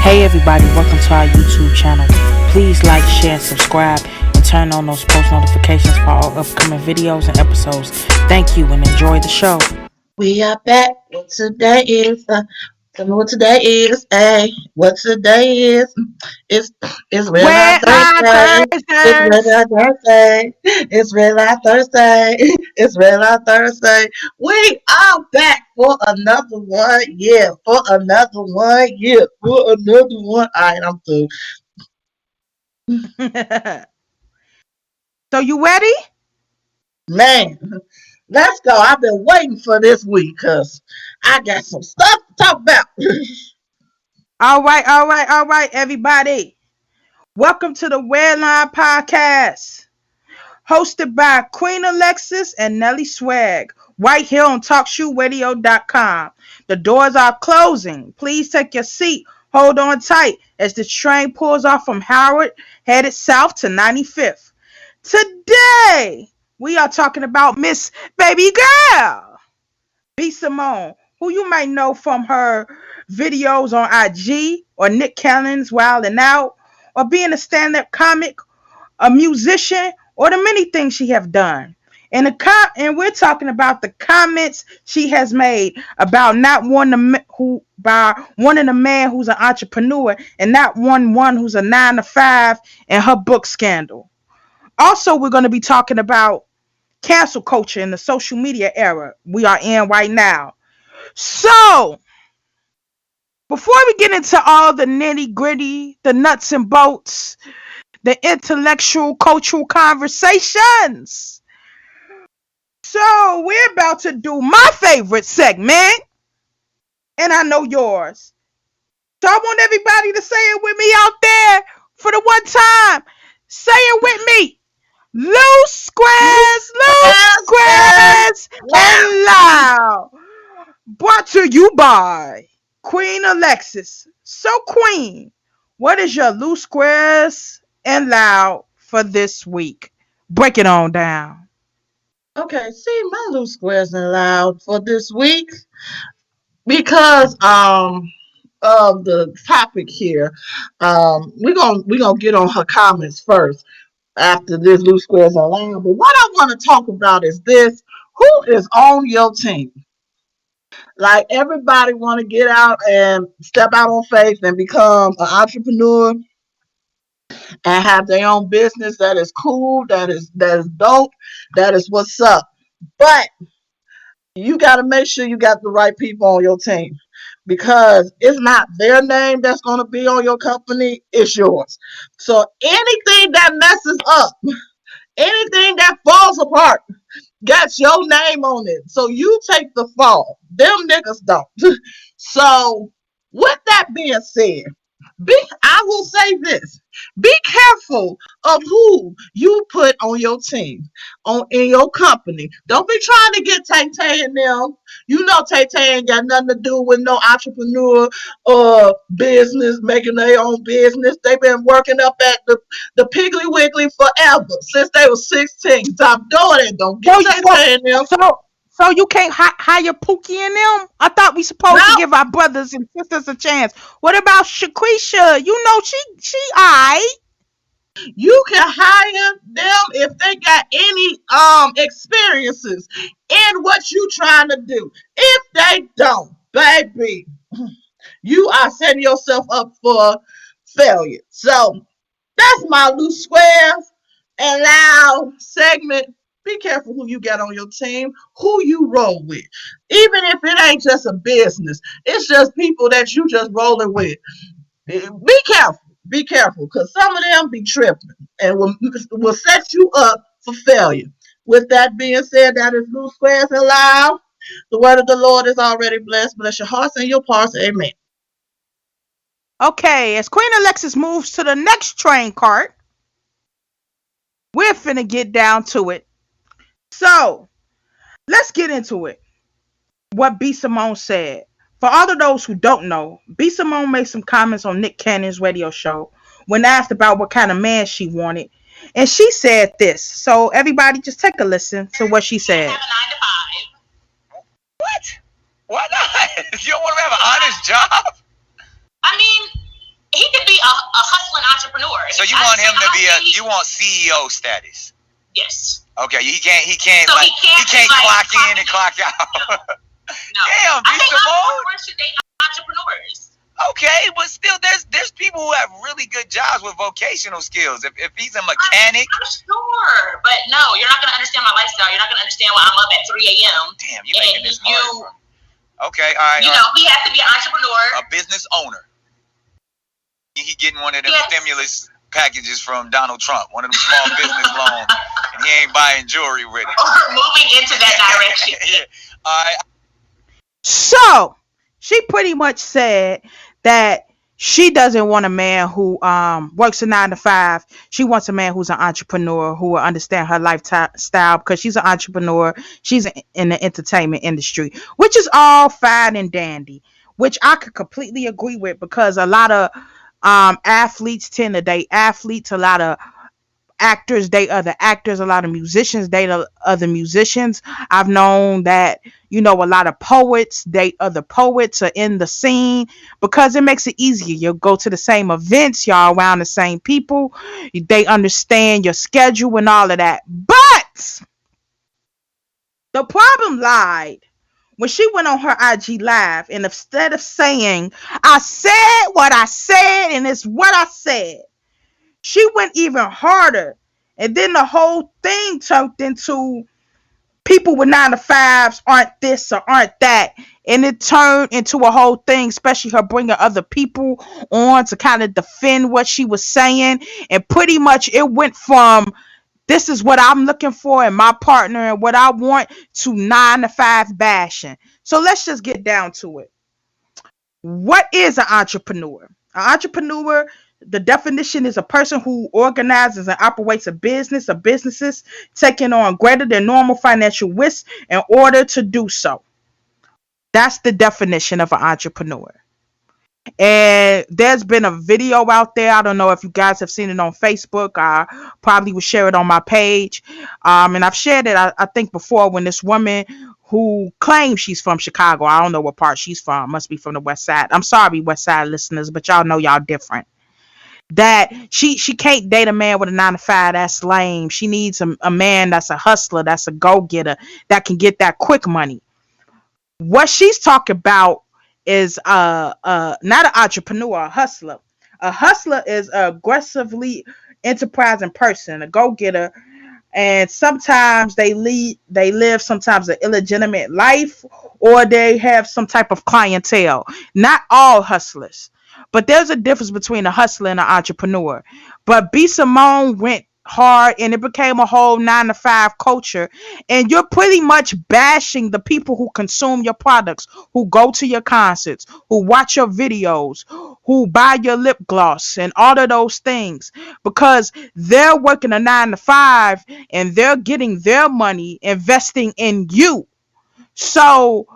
Hey everybody, welcome to our YouTube channel. Please like, share, subscribe, and turn on those post notifications for our upcoming videos and episodes. Thank you and enjoy the show. We are back. What today is? Tell me what today is. Hey, what today is? It's it's Redline Redline Thursday. It's Thursdays. Redline Thursday. It's Redline Thursday. It's Redline Thursday. We are back for another one. Yeah, for another one. Yeah, for another one. All right, I'm through. So you ready? Man, let's go. I've been waiting for this week because I got some stuff to talk about. All right, everybody. Welcome to the Redline Podcast, hosted by Queen Alexis and Nelly Swag, right here on TalkShoeRadio.com. The doors are closing. Please take your seat. Hold on tight as the train pulls off from Howard, headed south to 95th. Today, we are talking about Miss Baby Girl, B. Simone, who you might know from her videos on IG or Nick Cannon's Wild and Out, or being a stand-up comic, a musician, or the many things she have done. And we're talking about the comments she has made about not wanting a man who's an entrepreneur and not one who's a 9 to 5 and her book scandal. Also, we're going to be talking about cancel culture in the social media era we are in right now. So, before we get into all the nitty gritty, the nuts and bolts, the intellectual, cultural conversations, so we're about to do my favorite segment, and I know yours. So I want everybody to say it with me out there for the one time. Say it with me. Loose squares, and loud. Brought to you by Queen Alexis. So, Queen, what is your loose squares and loud for this week? Break it on down. Okay, see my loose squares and loud for this week because of the topic here. We're gonna get on her comments first after this loose squares and loud. But what I want to talk about is this: who is on your team? Like everybody want to get out and step out on faith and become an entrepreneur and have their own business that is cool, that is dope, that is what's up. But you got to make sure you got the right people on your team because it's not their name that's going to be on your company, it's yours. So anything that messes up, anything that falls apart, got your name on it. So you take the fall. Them niggas don't. So with that being said, I will say this. Be careful of who you put on your team, in your company. Don't be trying to get Tay Tay and them. You know Tay Tay ain't got nothing to do with no entrepreneur or business, making their own business. They've been working up at the Piggly Wiggly forever, since they were 16. Stop doing it. Don't get Tay Tay and them. So you can't hire Pookie and them? I thought we supposed to No, give our brothers and sisters a chance. What about Shaquisha? You know she alright. you can hire them if they got any experiences in what you trying to do. If they don't, baby, you are setting yourself up for failure. So that's my loose squares and loud segment. Be careful who you get on your team, who you roll with. Even if it ain't just a business, it's just people that you just rolling with. Be careful. Be careful, because some of them be tripping and will set you up for failure. With that being said, that is loose squares and loud. The word of the Lord is already blessed. Bless your hearts and your parts. Amen. Okay, as Queen Alexis moves to the next train cart, we're finna get down to it. So, let's get into it. What B. Simone said. For all of those who don't know, B. Simone made some comments on Nick Cannon's radio show when asked about what kind of man she wanted. And she said this. So, everybody, just take a listen to what she said. Have a 9 to 5. What? Why not? You don't want to have an honest job? I mean, hustling entrepreneur. So you want him to be you want CEO status? Yes. Okay, he can't So like he can't like, clock in and clock out. No. Damn, I think Simone. entrepreneurs should date entrepreneurs. Okay, but still, there's people who have really good jobs with vocational skills. If he's a mechanic, I'm sure, but no, you're not gonna understand my lifestyle. You're not gonna understand why I'm up at 3 a.m. Damn, you making this hard. Okay, all right. You know, he has to be an entrepreneur, a business owner. He getting one of them stimulus packages from Donald Trump, one of them small business loans, and he ain't buying jewelry with it. Or moving into that direction. Yeah. All right. So she pretty much said that she doesn't want a man who works a 9 to 5. She wants a man who's an entrepreneur who will understand her lifestyle because she's an entrepreneur. She's in the entertainment industry, which is all fine and dandy, which I could completely agree with because a lot of athletes tend to date athletes, a lot of actors date other actors, a lot of musicians date other musicians. I've known that, you know, a lot of poets date other poets are in the scene because it makes it easier. You'll go to the same events, y'all around the same people, they understand your schedule and all of that. But the problem lied when she went on her IG live, and instead of saying, I said what I said and it's what I said, she went even harder. And then the whole thing turned into people with 9 to 5s aren't this or aren't that. And it turned into a whole thing, especially her bringing other people on to kind of defend what she was saying. And pretty much it went from this is what I'm looking for in my partner and what I want to 9 to 5 bashing. So let's just get down to it. What is an entrepreneur? An entrepreneur, the definition is a person who organizes and operates a business or businesses taking on greater than normal financial risks in order to do so. That's the definition of an entrepreneur. And there's been a video out there. I don't know if you guys have seen it on Facebook. I probably will share it on my page. And I've shared it, I think, before when this woman who claims she's from Chicago, I don't know what part she's from, must be from the West Side. I'm sorry, West Side listeners, but y'all know y'all different. That she can't date a man with a 9 to 5. That's lame. She needs a man that's a hustler, that's a go-getter, that can get that quick money. What she's talking about is not an entrepreneur, a hustler. A hustler is an aggressively enterprising person, a go-getter, and sometimes they live sometimes an illegitimate life, or they have some type of clientele. Not all hustlers, but there's a difference between a hustler and an entrepreneur. But B Simone went hard and it became a whole 9 to 5 culture, and you're pretty much bashing the people who consume your products, who go to your concerts, who watch your videos, who buy your lip gloss and all of those things, because they're working a 9 to 5 and they're getting their money investing in you. So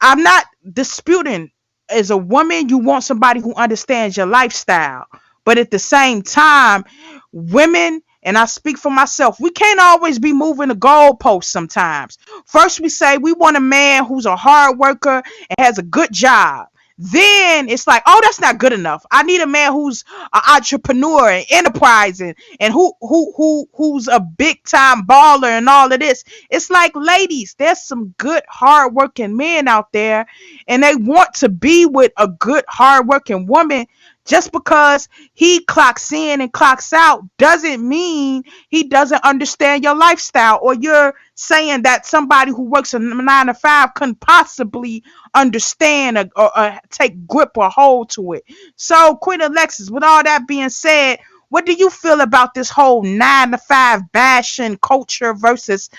I'm not disputing, as a woman you want somebody who understands your lifestyle, but at the same time, women, and I speak for myself, we can't always be moving the goalposts sometimes. First we say we want a man who's a hard worker and has a good job. Then it's like, oh, that's not good enough. I need a man who's an entrepreneur and enterprising and who's a big time baller and all of this. It's like, ladies, there's some good hard working men out there, and they want to be with a good hard working woman. Just because he clocks in and clocks out doesn't mean he doesn't understand your lifestyle, or you're saying that somebody who works a 9 to 5 couldn't possibly understand or take grip or hold to it. So, Queen Alexis, with all that being said, what do you feel about this whole 9 to 5 bashing culture versus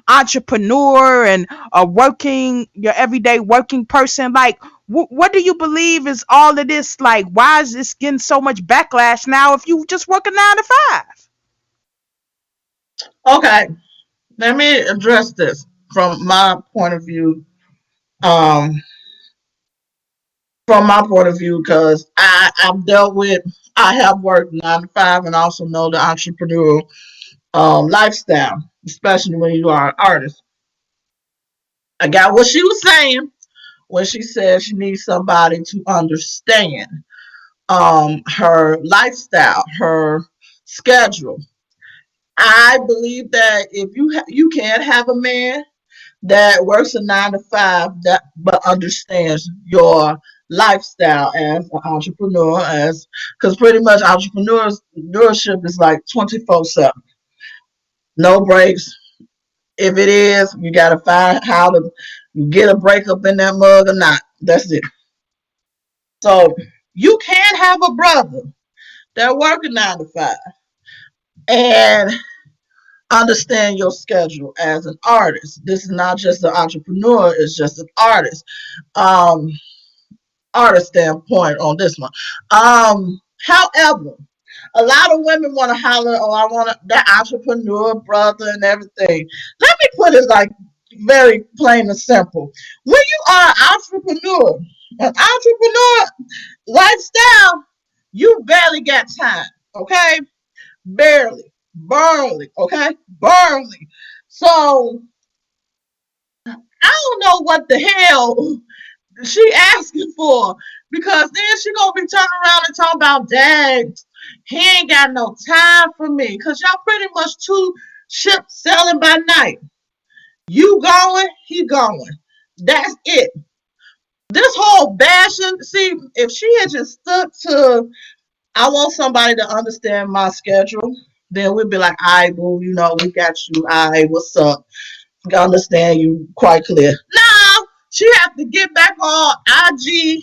entrepreneur and your everyday working person? Like, what do you believe is all of this? Like, why is this getting so much backlash now if you just work a 9 to 5? Okay, let me address this from my point of view. From my point of view, because I have worked 9 to 5 and also know the entrepreneurial lifestyle, especially when you are an artist. I got what she was saying when she said she needs somebody to understand her lifestyle, her schedule. I believe that if you can't have a man that works a 9 to 5 that but understands your lifestyle as an entrepreneur, as because pretty much entrepreneurship is like 24/7, no breaks. If it is, you gotta find how to get a break up in that mug or not. That's it. So you can have a brother that work a 9 to 5 and understand your schedule as an artist. This is not just an entrepreneur, it's just an artist. Um, Artist standpoint on this one. However, a lot of women want to holler, oh, I want that entrepreneur brother and everything. Let me put it like very plain and simple. When you are an entrepreneur lifestyle, you barely got time, okay? Barely, barely, okay? Barely. So I don't know what the hell she asking for because then she gonna be turning around and talking about, dang, he ain't got no time for me because y'all pretty much two ships sailing by night. You going, he going. That's it. This whole bashing, see, if she had just stuck to, I want somebody to understand my schedule, then we'd be like, all right, boo, we got you. All right, what's up? Understand you quite clear. Now she have to get back on IG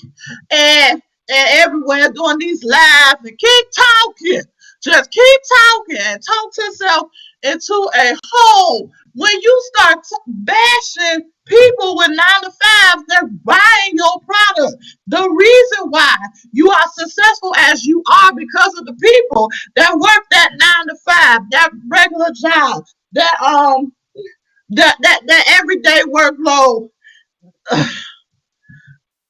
and everywhere doing these lives and keep talking. Just keep talking and talk to yourself into a hole. When you start bashing people with 9 to 5s, they're buying your product. The reason why you are successful as you are because of the people that work that 9 to 5, that regular job, that everyday workload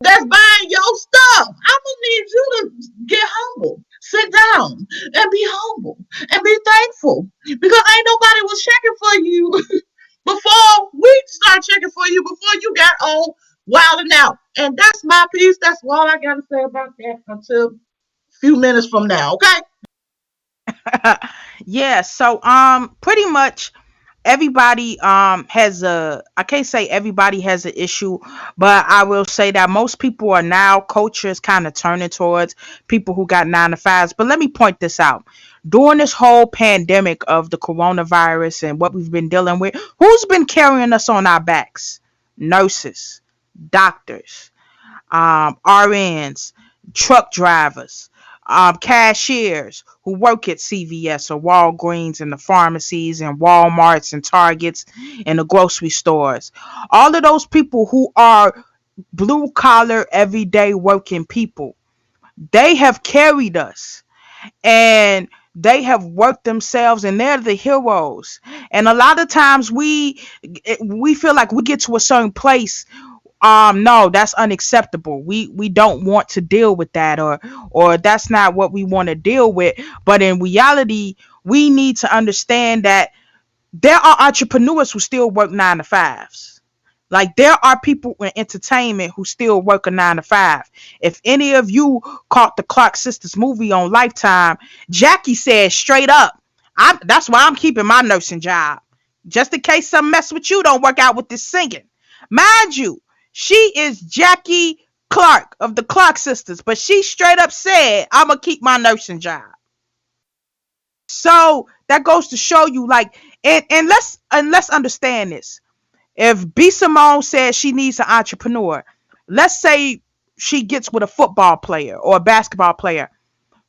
that's buying your stuff. I'm gonna need you to get humble, sit down, and be humble and be thankful because ain't nobody was checking for you before we start checking for you before you got all wilding out. And that's my piece. That's all I gotta say about that until a few minutes from now. Okay. Yeah, so pretty much everybody has a, I can't say everybody has an issue, but I will say that most people are now, culture is kind of turning towards people who got 9 to 5s. But let me point this out. During this whole pandemic of the coronavirus and what we've been dealing with, who's been carrying us on our backs? Nurses, doctors, RNs, truck drivers, cashiers who work at CVS or Walgreens and the pharmacies and Walmarts and Targets and the grocery stores. All of those people who are blue collar, everyday working people, they have carried us and they have worked themselves and they're the heroes. And a lot of times we feel like we get to a certain place, no, that's unacceptable, we don't want to deal with that, or that's not what we want to deal with. But in reality, we need to understand that there are entrepreneurs who still work 9 to 5s. Like there are people in entertainment who still work a 9 to 5. If any of you caught the Clark Sisters movie on Lifetime, Jackie said straight up, that's why I'm keeping my nursing job. Just in case some mess with you don't work out with this singing. Mind you, she is Jackie Clark of the Clark Sisters, but she straight up said, I'm gonna keep my nursing job. So that goes to show you, like, and let's understand this. If B Simone says she needs an entrepreneur, let's say she gets with a football player or a basketball player.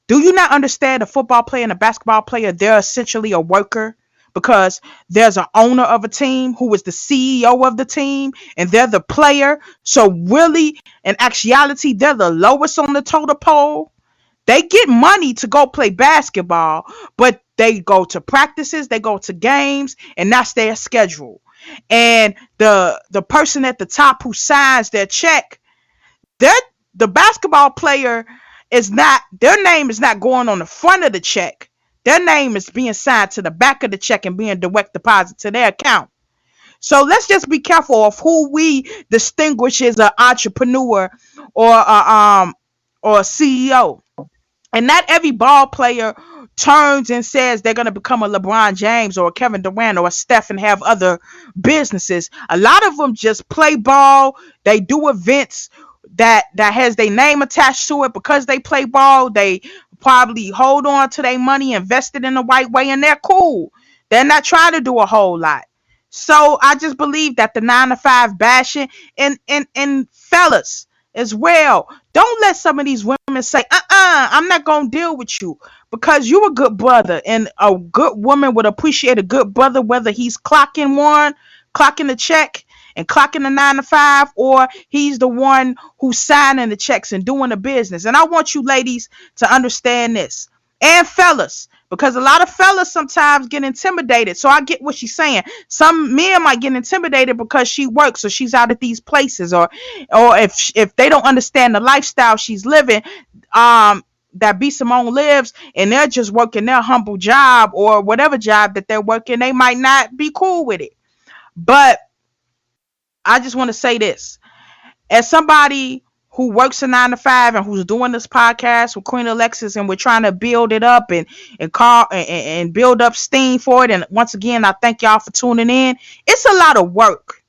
Do you not understand a football player and a basketball player? They're essentially a worker because there's an owner of a team who is the CEO of the team and they're the player. So really, in actuality, they're the lowest on the totem pole. They get money to go play basketball, but they go to practices, they go to games, and that's their schedule. And the person at the top who signs their check, that the basketball player is not, their name is not going on the front of the check. Their name is being signed to the back of the check and being direct deposit to their account. So let's just be careful of who we distinguish as an entrepreneur or a CEO. And not every ball player turns and says they're going to become a LeBron James or a Kevin Durant or a Steph and have other businesses. A lot of them just play ball. They do events that has their name attached to it because they play ball. They probably hold on to their money, invest it in the right way, and they're cool. They're not trying to do a whole lot. So I just believe that the 9 to 5 bashing and fellas as well. Don't let some of these women say, I'm not gonna deal with you because you a good brother, and a good woman would appreciate a good brother whether he's clocking the check and clocking the 9 to 5, or he's the one who's signing the checks and doing the business. And I want you ladies to understand this, and fellas, because a lot of fellas sometimes get intimidated. So I get what she's saying. Some men might get intimidated because she works or she's out at these places, or if they don't understand the lifestyle she's living, that B Simone lives, and they're just working their humble job or whatever job that they're working, they might not be cool with it. But I just want to say this, as somebody who works a 9 to 5 and who's doing this podcast with Queen Alexis, and we're trying to build it up and build up steam for it. And once again, I thank y'all for tuning in. It's a lot of work.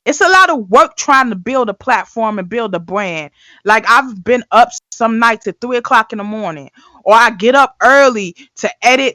It's a lot of work trying to build a platform and build a brand. Like, I've been up some nights at 3 o'clock in the morning, or I get up early to edit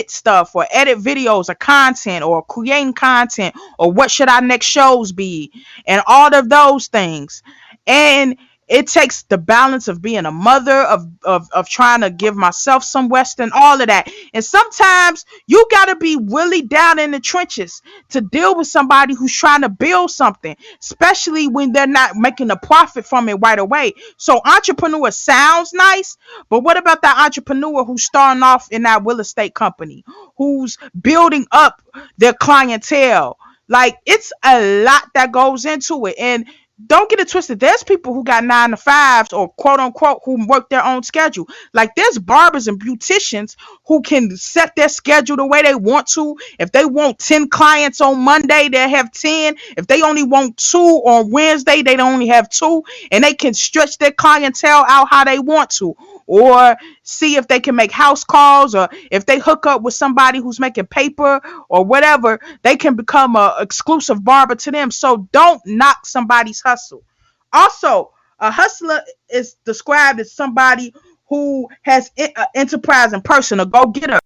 stuff or edit videos or content or creating content, or what should our next shows be, and all of those things. And it takes the balance of being a mother, of trying to give myself some rest and all of that. And sometimes you got to be really down in the trenches to deal with somebody who's trying to build something, especially when they're not making a profit from it right away. So entrepreneur sounds nice, but what about that entrepreneur who's starting off in that real estate company, who's building up their clientele? Like, it's a lot that goes into it. And don't get it twisted. There's people who got 9 to 5s, or quote unquote, who work their own schedule. Like, there's barbers and beauticians who can set their schedule the way they want to. If they want 10 clients on Monday, they'll have 10. If they only want 2 on Wednesday, they only have 2. And they can stretch their clientele out how they want to. Or see if they can make house calls, or if they hook up with somebody who's making paper or whatever, they can become a exclusive barber to them. So don't knock somebody's hustle. Also, a hustler is described as somebody who has enterprise in person, a go-getter.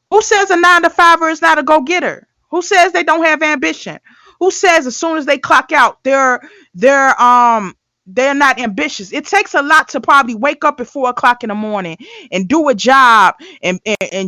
Who says a 9 to 5er is not a go-getter? Who says they don't have ambition? Who says as soon as they clock out, they're not ambitious? It takes a lot to probably wake up at 4 o'clock in the morning and do a job, and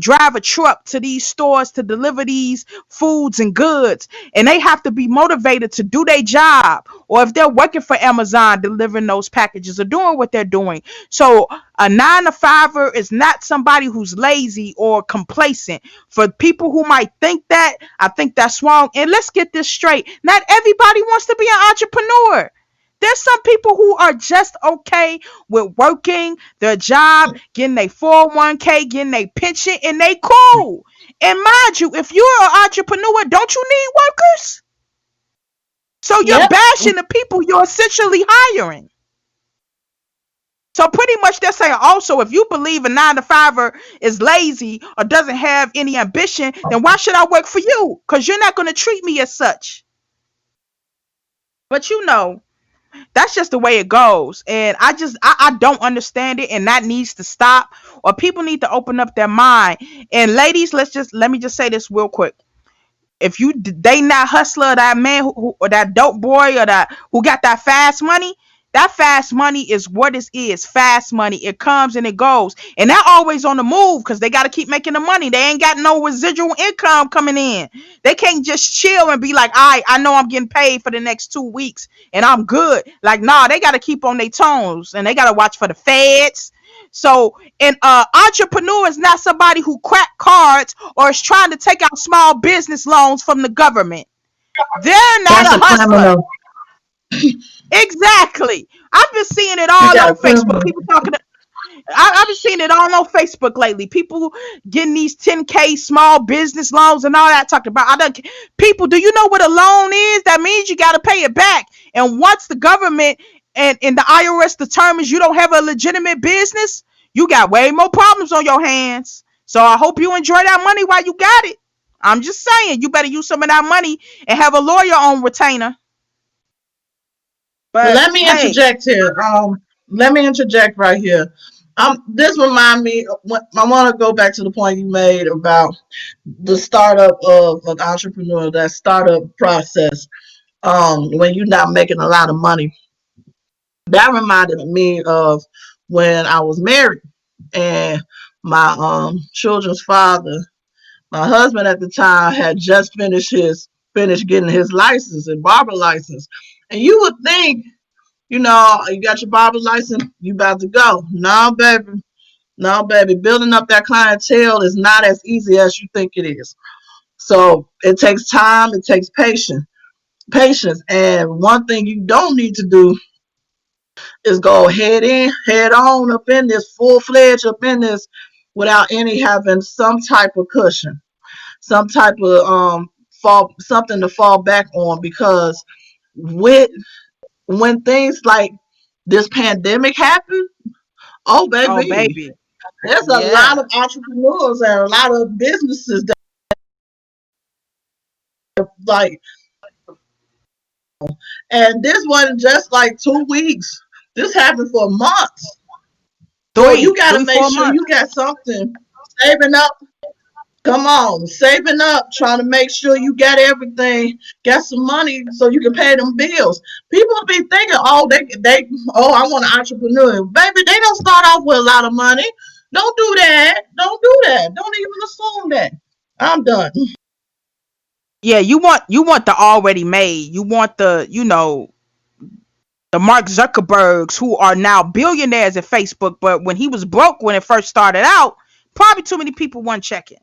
drive a truck to these stores to deliver these foods and goods. And they have to be motivated to do their job. Or if they're working for Amazon, delivering those packages or doing what they're doing. So a 9 to 5er is not somebody who's lazy or complacent. For people who might think that, I think that's wrong. And let's get this straight. Not everybody wants to be an entrepreneur. There's some people who are just okay with working their job, getting their 401k, getting their pension, and they cool. And mind you, if you're an entrepreneur, don't you need workers? So you're Yep. bashing the people you're essentially hiring. So pretty much they're saying also, if you believe a 9 to 5er is lazy or doesn't have any ambition, then why should I work for you? Because you're not going to treat me as such. But that's just the way it goes. And I don't understand it, and that needs to stop, or people need to open up their mind. And ladies, let me just say this real quick. If they not hustler, that man or that dope boy, or that who got that fast money, that fast money is what it is. Fast money. It comes and it goes. And they're always on the move because they got to keep making the money. They ain't got no residual income coming in. They can't just chill and be like, I know I'm getting paid for the next 2 weeks and I'm good. Like, nah, they got to keep on their toes, and they got to watch for the feds. So an entrepreneur is not somebody who crack cards or is trying to take out small business loans from the government. They're not That's a a hustler. criminal. Exactly. I've been seeing it You all got on a Facebook. criminal. People talking. I've been seeing it all on Facebook lately. People getting these 10K small business loans and all that. Talking about, people. Do you know what a loan is? That means you got to pay it back. And once the government and the IRS determines you don't have a legitimate business, You got way more problems on your hands. So I hope you enjoy that money while you got it. I'm just saying, you better use some of that money and have a lawyer on retainer. But Let me hey, interject here. Let me interject right here. This remind me. I want to go back to the point you made about the startup of an entrepreneur. That startup process. When you're not making a lot of money. That reminded me of when I was married and my children's father, my husband at the time, had just finished getting his license and barber license. And you would think, you got your barber license, you about to go. No, baby. No, baby. Building up that clientele is not as easy as you think it is. So it takes time, it takes patience. And one thing you don't need to do is go head on up in this, full fledged up in this, without any having some type of cushion, some type of something to fall back on, because with when things like this pandemic happened, oh oh baby, baby, there's a yeah, lot of entrepreneurs and a lot of businesses that, like, and this wasn't just like 2 weeks. This happened for months. So you got to three, make four sure months. you got something saving up. Come on, saving up, trying to make sure you got everything, got some money so you can pay them bills. People be thinking, oh, I want an entrepreneur. Baby, they don't start off with a lot of money. Don't do that. Don't do that. Don't even assume that. I'm done. Yeah, you want the already made. You want the Mark Zuckerbergs who are now billionaires at Facebook, but when he was broke when it first started out, probably too many people weren't checking.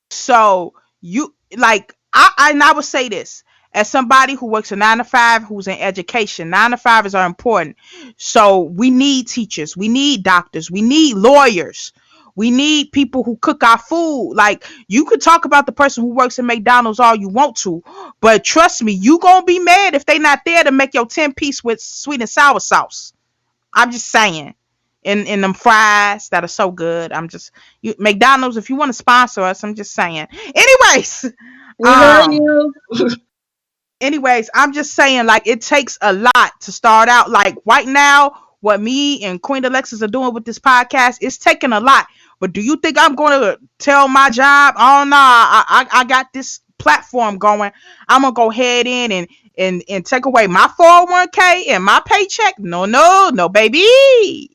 So you like and I would say this as somebody who works a 9 to 5, who's in education. 9 to 5s are important. So we need teachers, we need doctors, we need lawyers, we need people who cook our food. Like, you could talk about the person who works at McDonald's all you want to, but trust me, you gonna be mad if they not there to make your 10-piece with sweet and sour sauce. I'm just saying. In them fries that are so good. McDonald's, if you want to sponsor us, I'm just saying. Anyways, We love um, you. I'm just saying, like, it takes a lot to start out. Like right now, what me and Queen Alexis are doing with this podcast, it's taking a lot. But do you think I'm gonna tell my job, oh no, I got this platform going, I'm gonna go head in and take away my 401k and my paycheck? No, no, no, baby.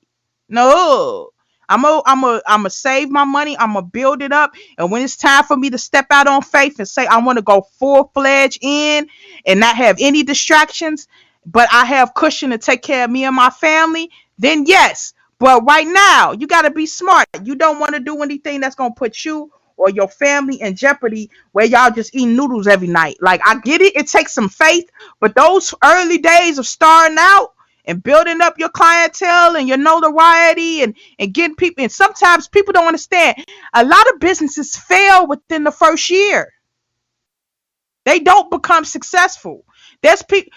No. I'm a save my money. I'm gonna build it up, and when it's time for me to step out on faith and say I want to go full fledged in and not have any distractions, but I have cushion to take care of me and my family, then yes. But right now, you got to be smart. You don't want to do anything that's gonna put you or your family in jeopardy, where y'all just eat noodles every night. Like, I get it. It takes some faith, but those early days of starting out and building up your clientele and your notoriety and getting people, and sometimes people don't understand, a lot of businesses fail within the first year. They don't become successful. There's people,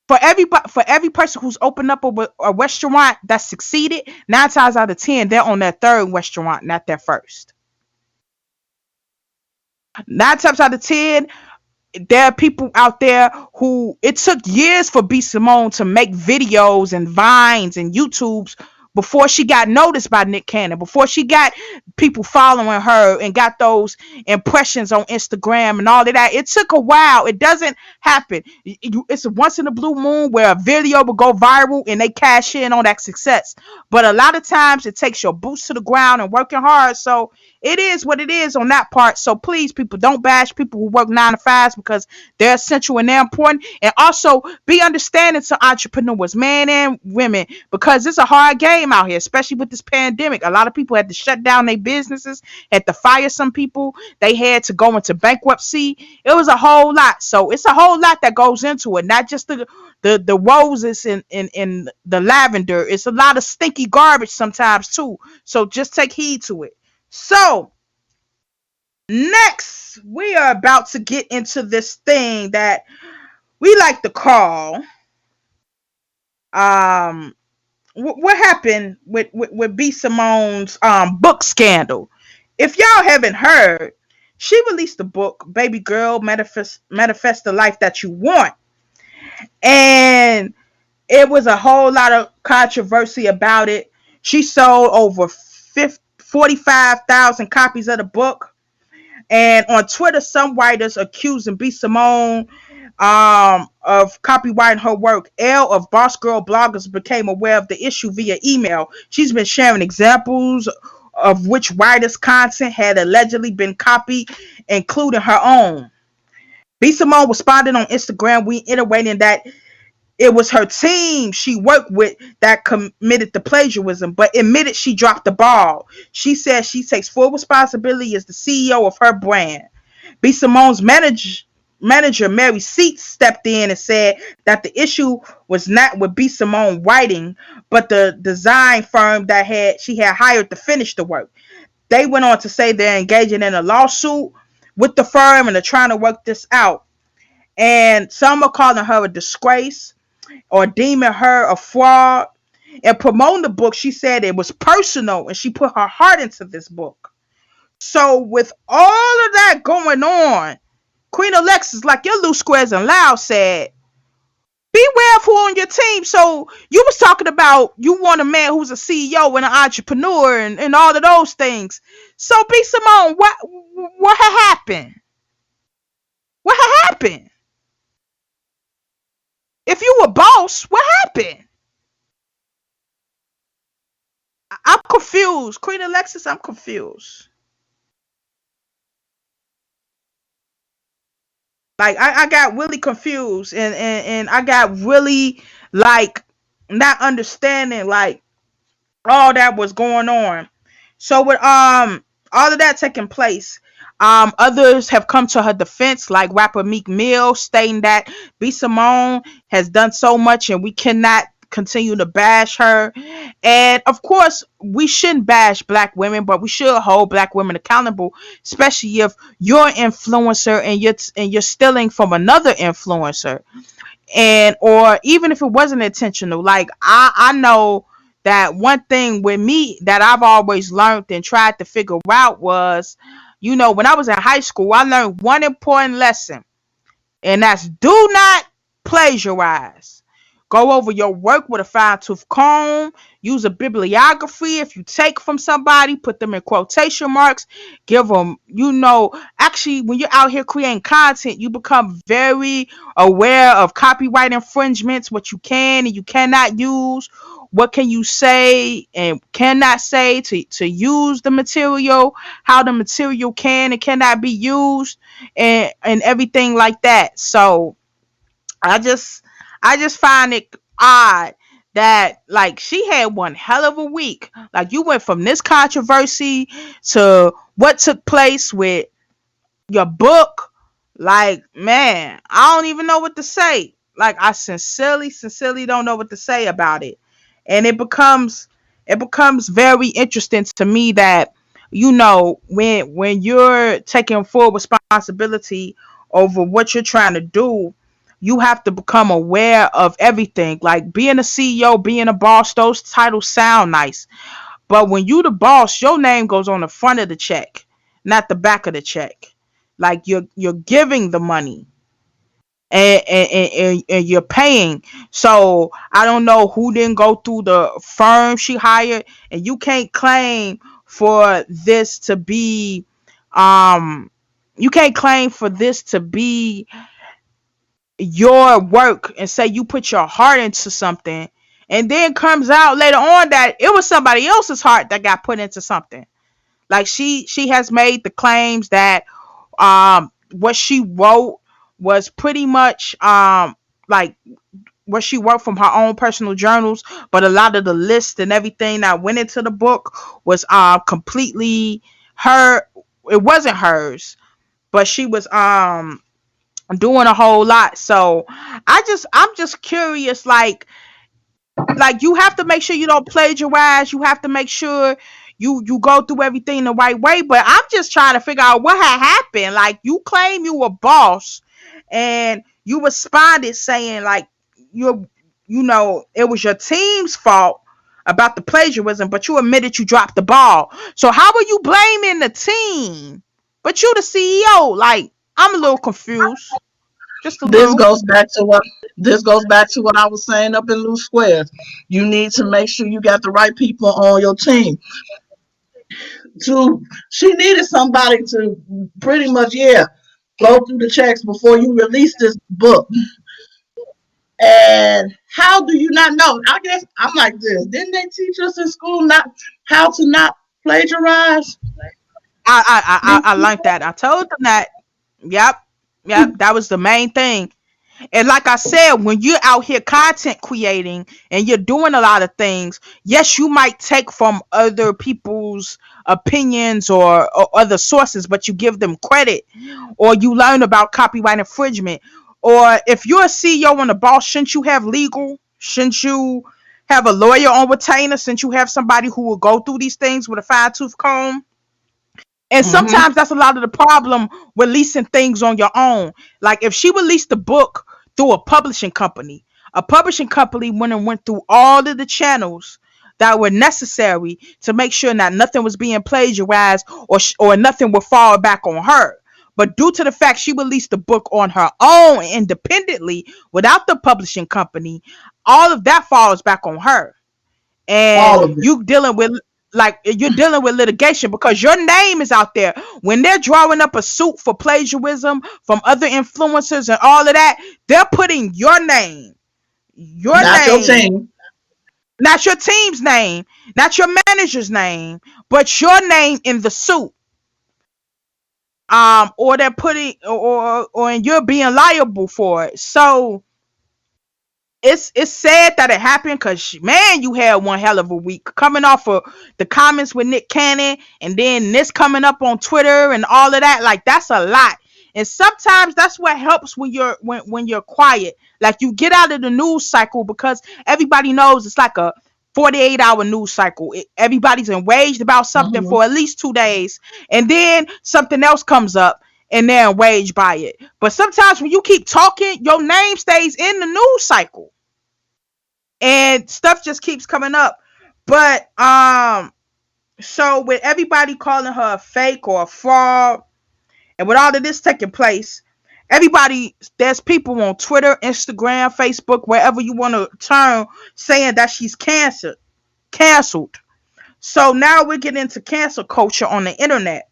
for every person who's opened up a restaurant that succeeded, 9 times out of 10 they're on their third restaurant, not their first. 9 times out of 10 there are people out there who it took years for B Simone to make videos and vines and YouTubes before she got noticed by Nick Cannon, before she got people following her and got those impressions on Instagram and all of that. It took a while. It doesn't happen. It's a once in a blue moon where a video will go viral and they cash in on that success. But a lot of times it takes your boots to the ground and working hard. So it is what it is on that part. So please, people, don't bash people who work 9 to 5s, because they're essential and they're important. And also be understanding to entrepreneurs, men and women, because it's a hard game out here, especially with this pandemic. A lot of people had to shut down their businesses, had to fire some people. They had to go into bankruptcy. It was a whole lot. So it's a whole lot that goes into it, not just the roses and the lavender. It's a lot of stinky garbage sometimes too. So just take heed to it. So next, we are about to get into this thing that we like to call what happened with B Simone's book scandal. If y'all haven't heard, she released the book Baby Girl Manifest the Life That You Want. And it was a whole lot of controversy about it. She sold over 45,000 copies of the book. And on Twitter, some writers accusing B. Simone of copyrighting her work. Elle of Boss Girl Bloggers became aware of the issue via email. She's been sharing examples of which writers' content had allegedly been copied, including her own. B. Simone responded on Instagram, reiterating that it was her team she worked with that committed the plagiarism, but admitted she dropped the ball. She said she takes full responsibility as the CEO of her brand. B. Simone's manager Mary Seats stepped in and said that the issue was not with B. Simone writing, but the design firm that she had hired to finish the work. They went on to say they're engaging in a lawsuit with the firm and are trying to work this out. And some are calling her a disgrace or deeming her a fraud. And promoting the book, she said it was personal and she put her heart into this book. So with all of that going on, Queen Alexis, like your loose squares and loud said, beware of who on your team. So you was talking about you want a man who's a CEO and an entrepreneur and all of those things. So B. Simone, what happened? What happened? If you were boss, what happened? I'm confused. Queen Alexis, I'm confused. Like I got really confused and I got really like not understanding like all that was going on. So with all of that taking place, others have come to her defense, like rapper Meek Mill, stating that B. Simone has done so much and we cannot continue to bash her. And of course, we shouldn't bash black women, but we should hold black women accountable, especially if you're an influencer and you're stealing from another influencer. And or even if it wasn't intentional, like I know that one thing with me that I've always learned and tried to figure out was, when I was in high school, I learned one important lesson, and that's do not plagiarize. Go over your work with a fine tooth comb. Use a bibliography. If you take from somebody, put them in quotation marks. Give them, actually, when you're out here creating content, you become very aware of copyright infringements, what you can and you cannot use. What can you say and cannot say to use the material, how the material can and cannot be used, and everything like that. So I just find it odd that like she had one hell of a week. Like you went from this controversy to what took place with your book. Like, man, I don't even know what to say. Like I sincerely don't know what to say about it. And it becomes very interesting to me that when you're taking full responsibility over what you're trying to do, you have to become aware of everything. Like being a CEO, being a boss, those titles sound nice. But when you the boss, your name goes on the front of the check, not the back of the check. Like you're giving the money and you're paying. So I don't know who didn't go through the firm she hired, and you can't claim for this to be you can't claim for this to be your work and say you put your heart into something and then comes out later on that it was somebody else's heart that got put into something. Like she has made the claims that what she wrote was pretty much like what she wrote from her own personal journals, but a lot of the list and everything that went into the book was completely her. It wasn't hers, but she was doing a whole lot. So I'm just curious, like you have to make sure you don't plagiarize. You have to make sure you go through everything the right way. But I'm just trying to figure out what had happened. Like you claim you were boss and you responded saying like it was your team's fault, about the plagiarism, but you admitted you dropped the ball. So how are you blaming the team? But you the CEO. Like, I'm a little confused. Just a This little. goes back to what this goes back to what I was saying up in Loose Squares. You need to make sure you got the right people on your team. To She needed somebody to pretty much, yeah, go through the checks before you release this book. And how do you not know? I guess I'm like this. Didn't they teach us in school not how to not plagiarize? I learned that. I told them that. Yep. Yep. That was the main thing. And like I said, when you're out here content creating and you're doing a lot of things, yes, you might take from other people's opinions or other sources, but you give them credit, or you learn about copyright infringement. Or if you're a CEO and a boss, shouldn't you have legal? Shouldn't you have a lawyer on retainer? Shouldn't you have somebody who will go through these things with a fine tooth comb? And Mm-hmm. sometimes that's a lot of the problem releasing things on your own. Like if she released a book through a publishing company went through all of the channels that were necessary to make sure that nothing was being plagiarized or nothing would fall back on her. But due to the fact she released the book on her own independently without the publishing company, all of that falls back on her, and All of it. you dealing with like you're dealing with litigation because your name is out there when they're drawing up a suit for plagiarism from other influencers and all of that. They're putting your Not your name, team. not your team's name, not your manager's name, but your name in the suit. Or they're putting or and you're being liable for it. So it's sad that it happened because man, you had one hell of a week coming off of the comments with Nick Cannon, and then this coming up on Twitter and all of that. Like that's a lot, and sometimes that's what helps when you're quiet. Like you get out of the news cycle because everybody knows it's like a 48-hour news cycle. Everybody's enraged about something Mm-hmm. for at least 2 days, and then something else comes up and they're enraged by it. But sometimes when you keep talking, your name stays in the news cycle and stuff just keeps coming up. But so with everybody calling her a fake or a fraud, and with all of this taking place, everybody, there's people on Twitter, Instagram, Facebook, wherever you want to turn, saying that she's canceled. So now we're getting into cancel culture on the internet.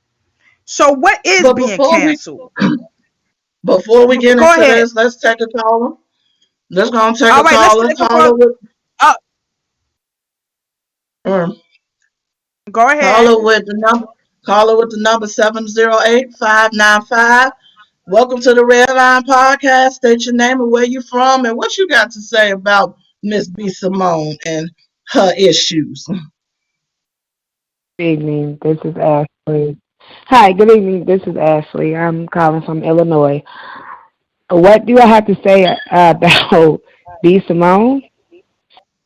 So what is But being canceled? before we get Go into ahead. this, let's take a caller. Let's go and take All a right, let's caller. take a call. Uh, Um, Go ahead. caller with the number caller with the number 708-595. Welcome to the Redline Podcast. State your name and where you from and what you got to say about Miss B Simone and her issues. Good evening. This is Ashley. Hi, good evening. This is Ashley. I'm calling from Illinois. What do I have to say about B. Simone?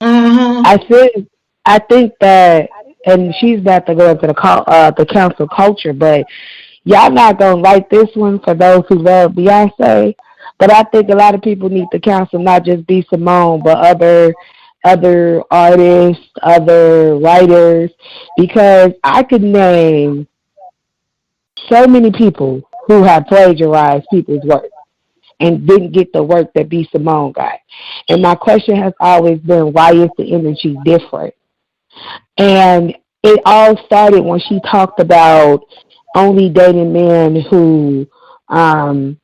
Mm-hmm. I think I think that, and she's about to go into the council culture, but y'all not gonna like this one for those who love Beyonce. But I think a lot of people need to counsel not just B. Simone, but other artists, other writers, because I could name so many people who have plagiarized people's work and didn't get the work that B. Simone got. And my question has always been, why is the energy different? And it all started when she talked about only dating men um,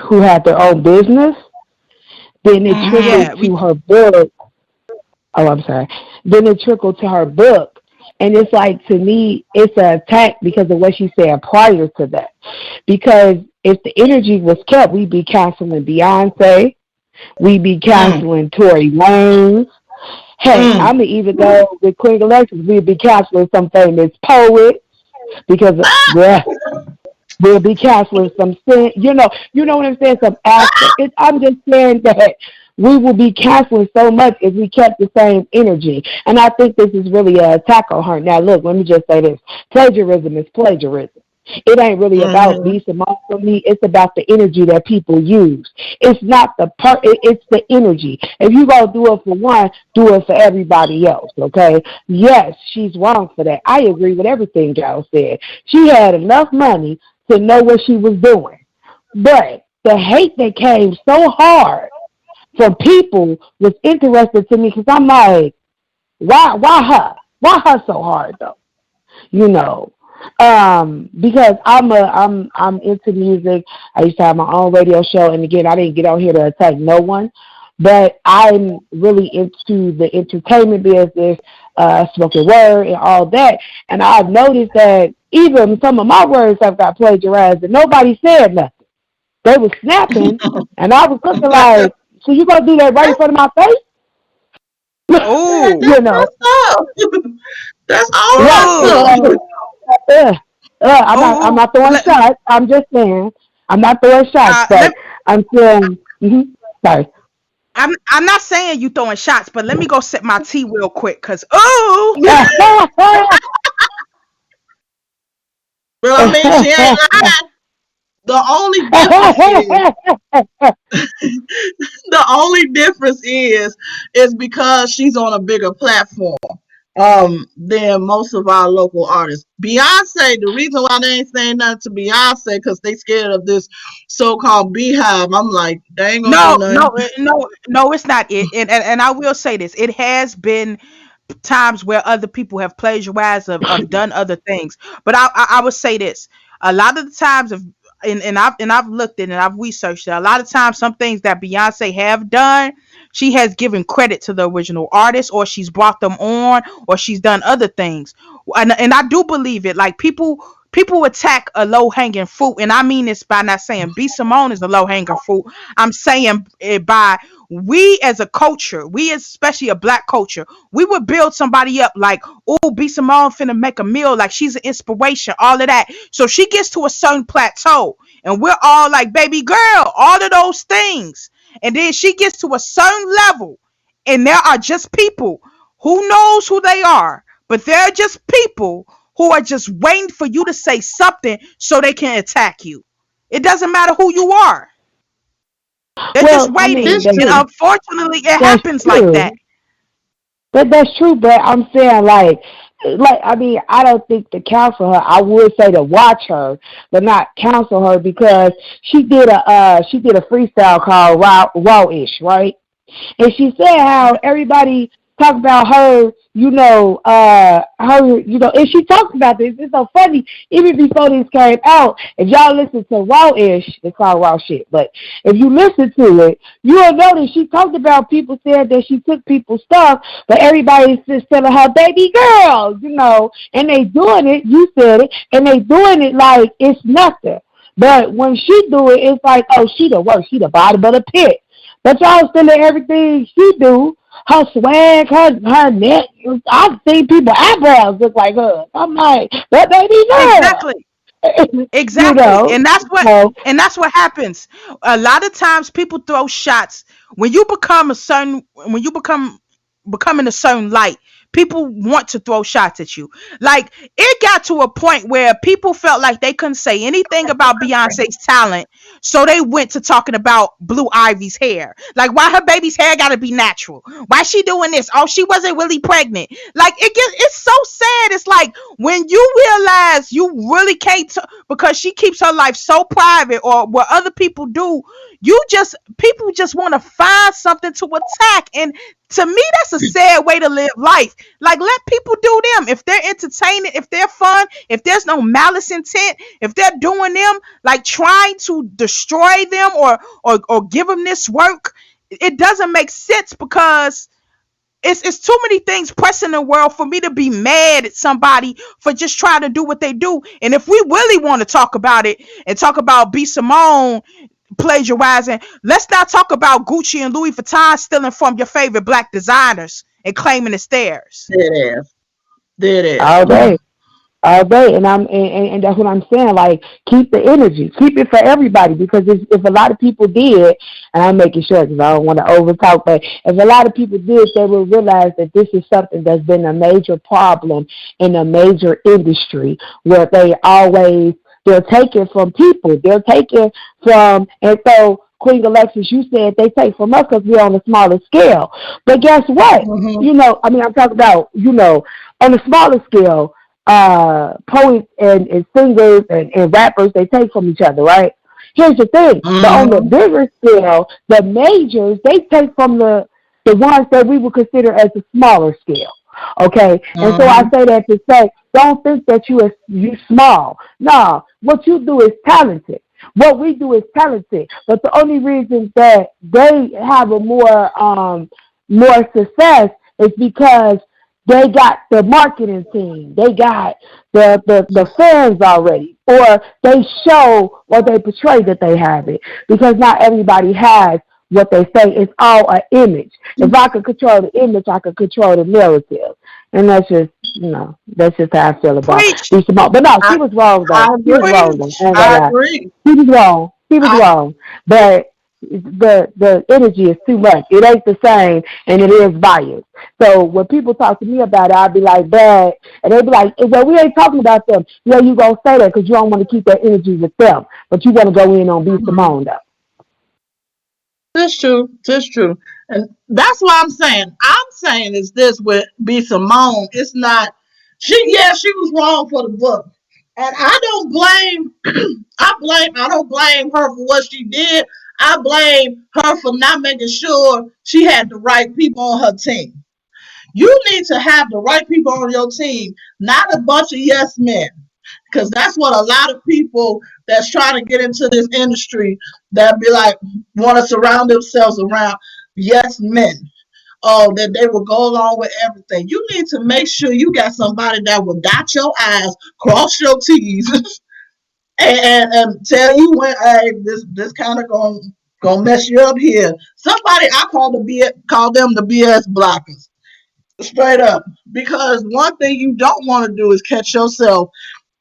who had their own business. Then it Mm-hmm. trickled Yeah, we to her book. Oh, I'm sorry. Then it trickled to her book. And it's like, to me, it's an attack because of what she said prior to that. Because if the energy was kept, we'd be canceling Beyonce. We'd be Mm, canceling Tory Lanez. Heck, mm. I'm going to even go with Queen Alexis. We'd be canceling some famous poets because, yeah, we'll be canceling some sin. You know what I'm saying? Some actor. I'm just saying that we will be canceling so much if we kept the same energy. And I think this is really an attack on her. Now, look, let me just say this: plagiarism is plagiarism. It ain't really about Mm-hmm. B Simone for me. It's about the energy that people use. It's not the part. It's the energy. If you gonna do it for one, do it for everybody else. Okay? Yes, she's wrong for that. I agree with everything y'all said. She had enough money to know what she was doing, but the hate that came so hard from people was interesting to me because I'm like, why her? Why her so hard though? You know, because I'm into music. I used to have my own radio show, and again, I didn't get out here to attack no one, but I'm really into the entertainment business, spoken word, and all that. And I've noticed that even some of my words have got plagiarized, and nobody said nothing. They was snapping, and I was looking like, so you gonna do that right in front of my face? Oh, You That's know, messed up. That's all right? messed It's oh, up. like, uh, I'm oh. not throwing Let, shots. I'm just saying, I'm not throwing shots, let but I'm saying, sorry. I'm not saying you throwing shots, but let me go set my tea real quick, cause ooh, But I mean, she ain't lying. The only difference is the only difference is because she's on a bigger platform than most of our local artists. Beyonce, the reason why they ain't saying nothing to Beyonce because they scared of this so-called beehive. I'm like, they ain't gonna do no, nothing. no, no, it's not it. And I will say this: it has been times where other people have plagiarized of done other things. But I would say this: a lot of the times, if and I've looked at it and I've researched it. A lot of times, some things that Beyonce have done, she has given credit to the original artist, or she's brought them on, or she's done other things. And I do believe it. Like people attack a low hanging fruit, and I mean this by not saying B Simone is a low hanging fruit. I'm saying it by we as a culture, we as especially a black culture, we would build somebody up like, oh, B Simone finna make a meal, like she's an inspiration, all of that. So she gets to a certain plateau, and we're all like, baby girl, all of those things. And then she gets to a certain level, and there are just people who knows who they are, but they're just people who are just waiting for you to say something so they can attack you. It doesn't matter who you are. They're just well, I waiting. mean, This And too. unfortunately, it that's happens like that. true. That's true, but I'm saying like I mean, I don't think to counsel her. I would say to watch her, but not counsel her because she did a freestyle called Raw-ish, right? And she said how everybody talk about her, and she talked about this. It's so funny. Even before this came out, if y'all listen to Raw-ish, it's called Raw Shit, but if you listen to it, you'll notice she talked about people saying that she took people's stuff, but everybody's just telling her baby girl, and they doing it, you said it, and they doing it like it's nothing. But when she do it, it's like, oh, she the worst. She the bottom of the pit. But y'all still in everything she do. Her swag, her neck. I've seen people eyebrows look like her. I'm like, that baby Exactly. girl. you Exactly. know. And that's what So, and that's what happens. A lot of times people throw shots when you become a certain when you becoming a certain light. People want to throw shots at you. Like it got to a point where people felt like they couldn't say anything about Beyonce's talent, so they went to talking about Blue Ivy's hair. Like why her baby's hair got to be natural? Why she doing this? Oh, she wasn't really pregnant. Like it's so sad. It's like when you realize you really can't because she keeps her life so private or what other people do, people just want to find something to attack. And to me, that's a sad way to live life. Like let people do them. If they're entertaining, if they're fun, if there's no malice intent, if they're doing them like trying to destroy them or give them this work, it doesn't make sense because it's too many things pressing in the world for me to be mad at somebody for just trying to do what they do. And if we really want to talk about it and talk about B Simone plagiarizing, let's not talk about Gucci and Louis Vuitton stealing from your favorite black designers and claiming it's theirs. There it is. There it is. all day. All day, and that's what I'm saying. Like, keep the energy, keep it for everybody. Because if a lot of people did, and I'm making sure because I don't want to overtalk, but if a lot of people did, they will realize that this is something that's been a major problem in a major industry where they always They're taken from people. They're taken from, and so Queen Alexis, you said they take from us because we're on a smaller scale. But guess what? Mm-hmm. I'm talking about, on a smaller scale, poets and singers and rappers, they take from each other, right? Here's the thing. But on the Mm-hmm. bigger scale, the majors, they take from the ones that we would consider as a smaller scale. Okay, and so I Mm-hmm. say that to say, don't think that you small. No, what you do is talented. What we do is talented. But the only reason that they have a more success is because they got the marketing team, they got the fans already, or they show or they portray that they have it. Because not everybody has what they say. It's all an image. If I could control the image, I could control the narrative. And that's just how I feel about Preach, Lisa Moore. But no, I she was wrong I though. She was agree. wrong though. I preach. ain't gonna I lie. agree. She was wrong. She was I wrong. But the energy is too much. It ain't the same, and it is biased. So when people talk to me about it, I'll be like, bad, and they be like, well, we ain't talking about them. Yeah, you gonna say that because you don't want to keep that energy with them, but you want to go in on B Mhm. Simone though. This true. This true. And that's what I'm saying. I'm saying is this with B Simone. It's not she was wrong for the book. And I don't blame I don't blame her for what she did. I blame her for not making sure she had the right people on her team. You need to have the right people on your team, not a bunch of yes men. Because that's what a lot of people that's trying to get into this industry that be like want to surround themselves around yes men. Oh, that they will go along with everything. You need to make sure you got somebody that will dot your I's, cross your T's, and tell you when hey, this kind of gonna mess you up here. Somebody I call them the BS blockers. Straight up. Because one thing you don't want to do is catch yourself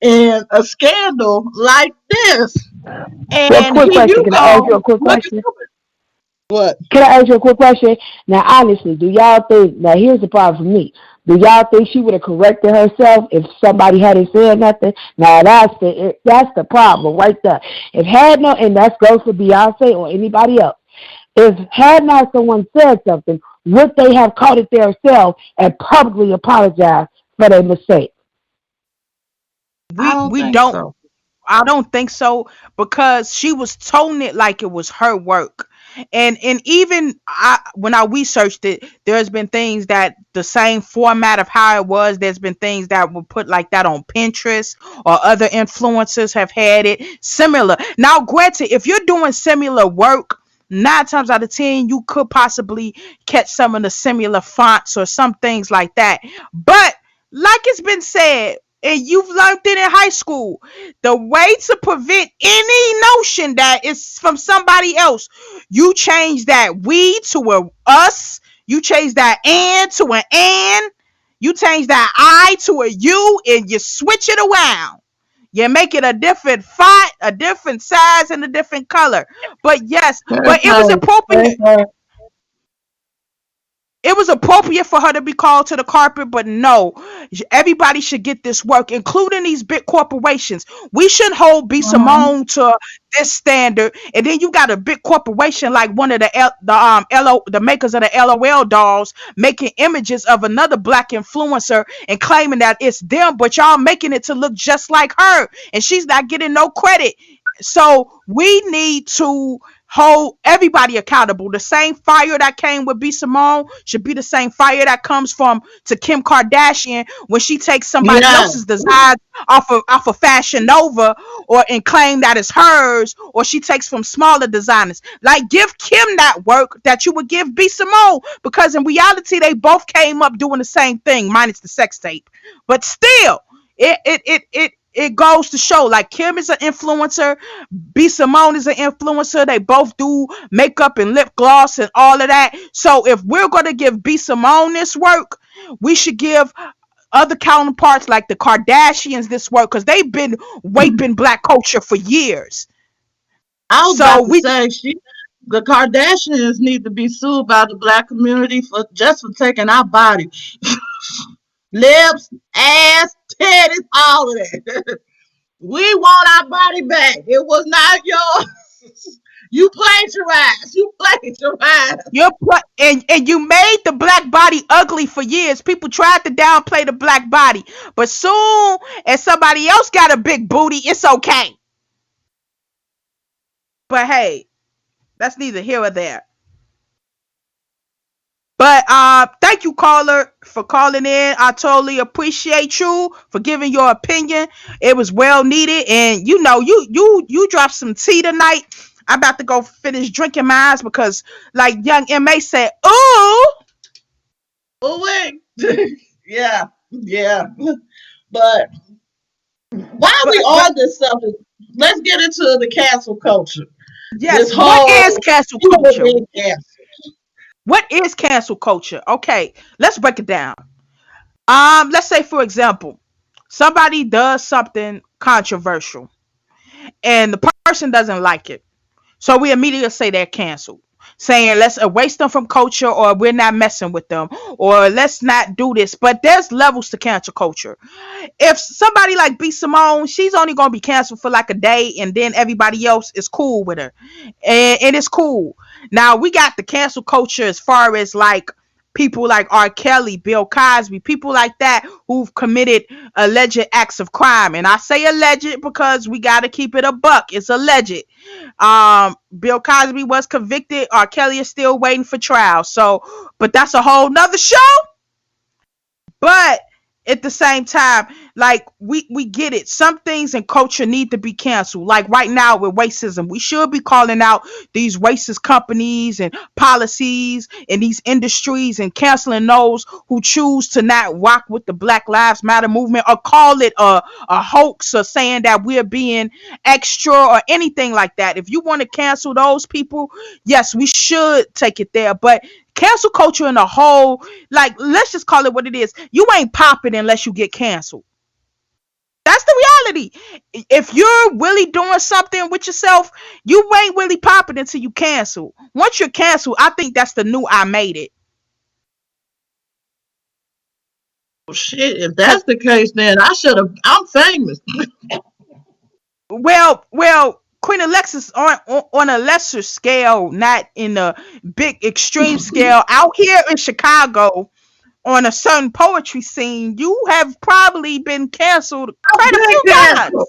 in a scandal like this. Well, And quick here question. you Can I ask you go a quick looking question? for it. What? Can I ask you a quick question? Now, honestly, do y'all think, now here's the problem for me. Do y'all think she would have corrected herself if somebody hadn't said nothing? Now, that's the problem right there. If had no, and that goes for Beyonce or anybody else, if had not someone said something, would they have caught it themselves and publicly apologized for their mistake? I We don't we think don't. so. I don't think so because she was toning it like it was her work. And even when I researched it, there's been things that the same format of how it was. There's been things that were put like that on Pinterest or other influencers have had it similar. Now, granted, if you're doing similar work, 9 times out of 10 you could possibly catch some of the similar fonts or some things like that. But like it's been said, and you've learned it in high school, the way to prevent any notion that it's from somebody else, you change that we to a us, you change that and to an and, you change that I to a you, and you switch it around. You make it a different font, a different size, and a different color. But yes, but it was Perfect. appropriate. Perfect. It was appropriate for her to be called to the carpet, but no, everybody should get this work, including these big corporations. We shouldn't hold B Mhm. Simone to this standard, and then you got a big corporation like one of the makers of the LOL dolls making images of another black influencer and claiming that it's them, but y'all making it to look just like her, and she's not getting no credit. So we need to hold everybody accountable. The same fire that came with B Simone should be the same fire that comes from to Kim Kardashian when she takes somebody Yeah. else's design off of Fashion Nova or and claim that it's hers, or she takes from smaller designers. Like give Kim that work that you would give B Simone, because in reality they both came up doing the same thing minus the sex tape. But still, it goes to show like Kim is an influencer, B Simone is an influencer. They both do makeup and lip gloss and all of that. So if we're gonna give B Simone this work, we should give other counterparts like the Kardashians this work because they've been raping black culture for years. I was So about to we say the Kardashians need to be sued by the black community for just for taking our body, lips, ass, titties, all of that. We want our body back. It was not yours. You plagiarized. You plagiarized. And you made the black body ugly for years. People tried to downplay the black body, but soon as somebody else got a big booty, it's okay. But hey, that's neither here or there. But thank you, caller, for calling in. I totally appreciate you for giving your opinion. It was well needed, and you dropped some tea tonight. I'm about to go finish drinking mine because, like young Ma said, "Ooh." Oh wait. Yeah, yeah. But while But we on this subject, let's get into the cancel culture. yes, This what whole is cancel people culture? being canceled. What is cancel culture? Okay, let's break it down. Let's say for example, somebody does something controversial and the person doesn't like it. So we immediately say they're canceled, saying let's erase them from culture or we're not messing with them or let's not do this. But there's levels to cancel culture. If somebody like B Simone, she's only gonna be canceled for like a day and then everybody else is cool with her. And it's cool. Now we got the cancel culture as far as like people like R. Kelly, Bill Cosby, people like that who've committed alleged acts of crime. And I say alleged because we gotta keep it a buck. It's alleged. Bill Cosby was convicted. R. Kelly is still waiting for trial. So, but that's a whole nother show. But at the same time, like we get it. Some things in culture need to be canceled. Like right now with racism, we should be calling out these racist companies and policies in these industries and canceling those who choose to not rock with the Black Lives Matter movement or call it a hoax or saying that we're being extra or anything like that. If you want to cancel those people, yes, we should take it there. But cancel culture in a whole, like, let's just call it what it is. You ain't popping unless you get canceled. That's the reality. If you're really doing something with yourself, you ain't really popping until you cancel. Once you're canceled, I think that's the new I made it. Oh, shit, if that's the case, then I should have. I'm famous. Well, Queen Alexis on a lesser scale, not in a big extreme scale. Out here in Chicago, on a certain poetry scene, you have probably been canceled I've quite a been few canceled.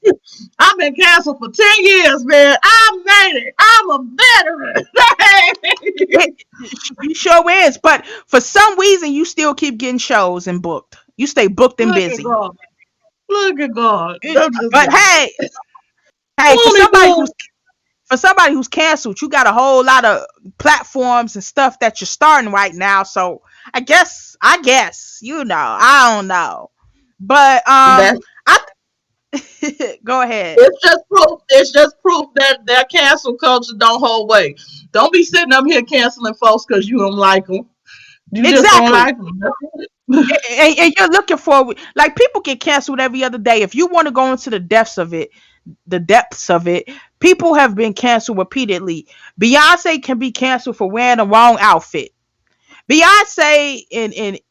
times. I've been canceled for 10 years, man. I made it. I'm a veteran. You sure is, but for some reason, you still keep getting shows and booked. You stay booked and Look at busy. God. Look at God. I'm just But like, hey, Won't go? for somebody who's canceled, you got a whole lot of platforms and stuff that you're starting right now. So I guess I don't know, but That I go ahead. it's just proof. It's just proof that their cancel culture don't hold weight. Don't be sitting up here canceling folks because you don't like them. You just don't Exactly. like them. And you're looking for, like, people get canceled every other day. If you want to go into the depths of it, people have been canceled repeatedly. Beyonce can be canceled for wearing the wrong outfit. Beyonce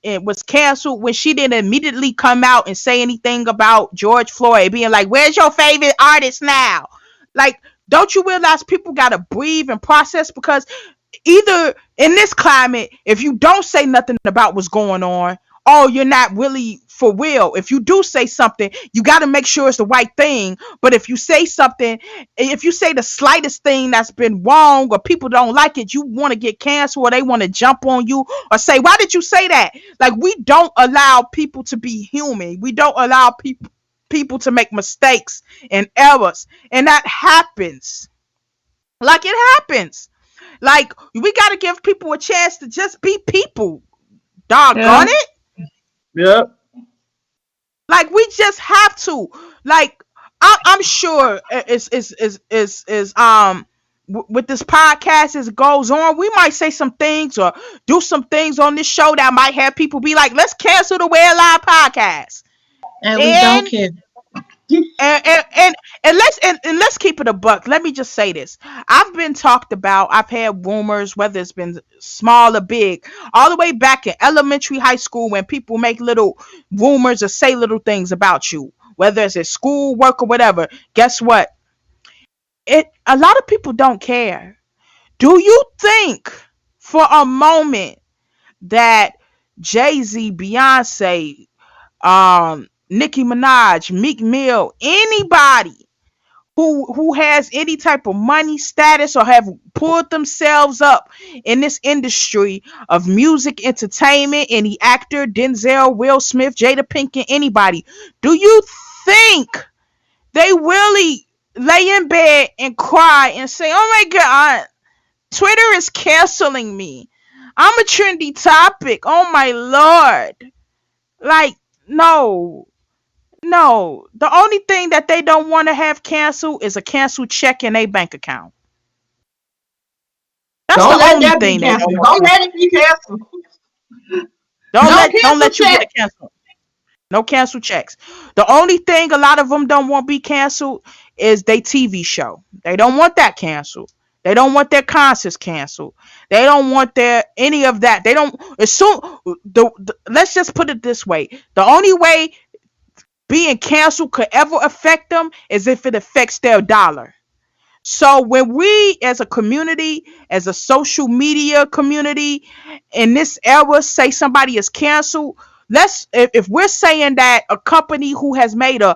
and was canceled when she didn't immediately come out and say anything about George Floyd, being like, "Where's your favorite artist now?" Like, don't you realize people gotta breathe and process? Because either in this climate, if you don't say nothing about what's going on, oh, you're not really for real. If you do say something, you got to make sure it's the right thing. But if you say something, if you say the slightest thing that's been wrong or people don't like it, you want to get canceled or they want to jump on you or say, why did you say that? Like, we don't allow people to be human. We don't allow people to make mistakes and errors. And that happens. Like, it happens. Like, we got to give people a chance to just be people. Yeah. Doggone it. Yep. Like, we just have to. Like, I'm sure with this podcast as it goes on, we might say some things or do some things on this show that might have people be like, let's cancel the Redline Podcast. And we don't And care. and let's keep it a buck. Let me just say this. I've been talked about. I've had rumors, whether it's been small or big, all the way back in elementary, high school, when people make little rumors or say little things about you. whether it's at school, work, or whatever. Guess what? A lot of people don't care. Do you think for a moment that Jay-Z, Beyonce, Nicki Minaj, Meek Mill, anybody who has any type of money, status, or have pulled themselves up in this industry of music, entertainment, any actor, Denzel, Will Smith, Jada Pinkett, anybody, do you think they really lay in bed and cry and say, oh my God, Twitter is canceling me. I'm a trendy topic. Oh my Lord. Like, no. No. The only thing that they don't want to have canceled is a canceled check in their bank account. That's Don't the let only that be thing they don't canceled. want. Don't let it be canceled. Don't No let you cancel get check. it canceled. No cancel checks. The only thing a lot of them don't want to be canceled is their TV show. They don't want that canceled. They don't want their concerts canceled. They don't want their any of that. They don't assume let's just put it this way. The only way being canceled could ever affect them is if it affects their dollar. So when we as a community, as a social media community in this era say somebody is canceled, let's if we're saying that a company who has made a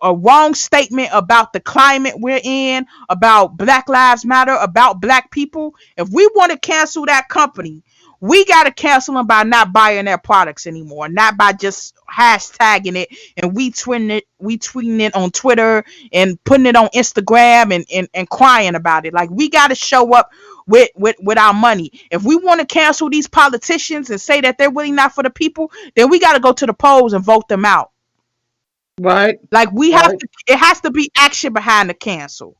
wrong statement about the climate we're in, about Black Lives Matter, about black people, if we want to cancel that company, we got to cancel them by not buying their products anymore, not by just hashtagging it and we tweeting it on Twitter and putting it on Instagram and crying about it. Like, we got to show up with our money. If we want to cancel these politicians and say that they're really not for the people, then we got to go to the polls and vote them out. Right. Like, we have Right. to, it has to be action behind the cancel.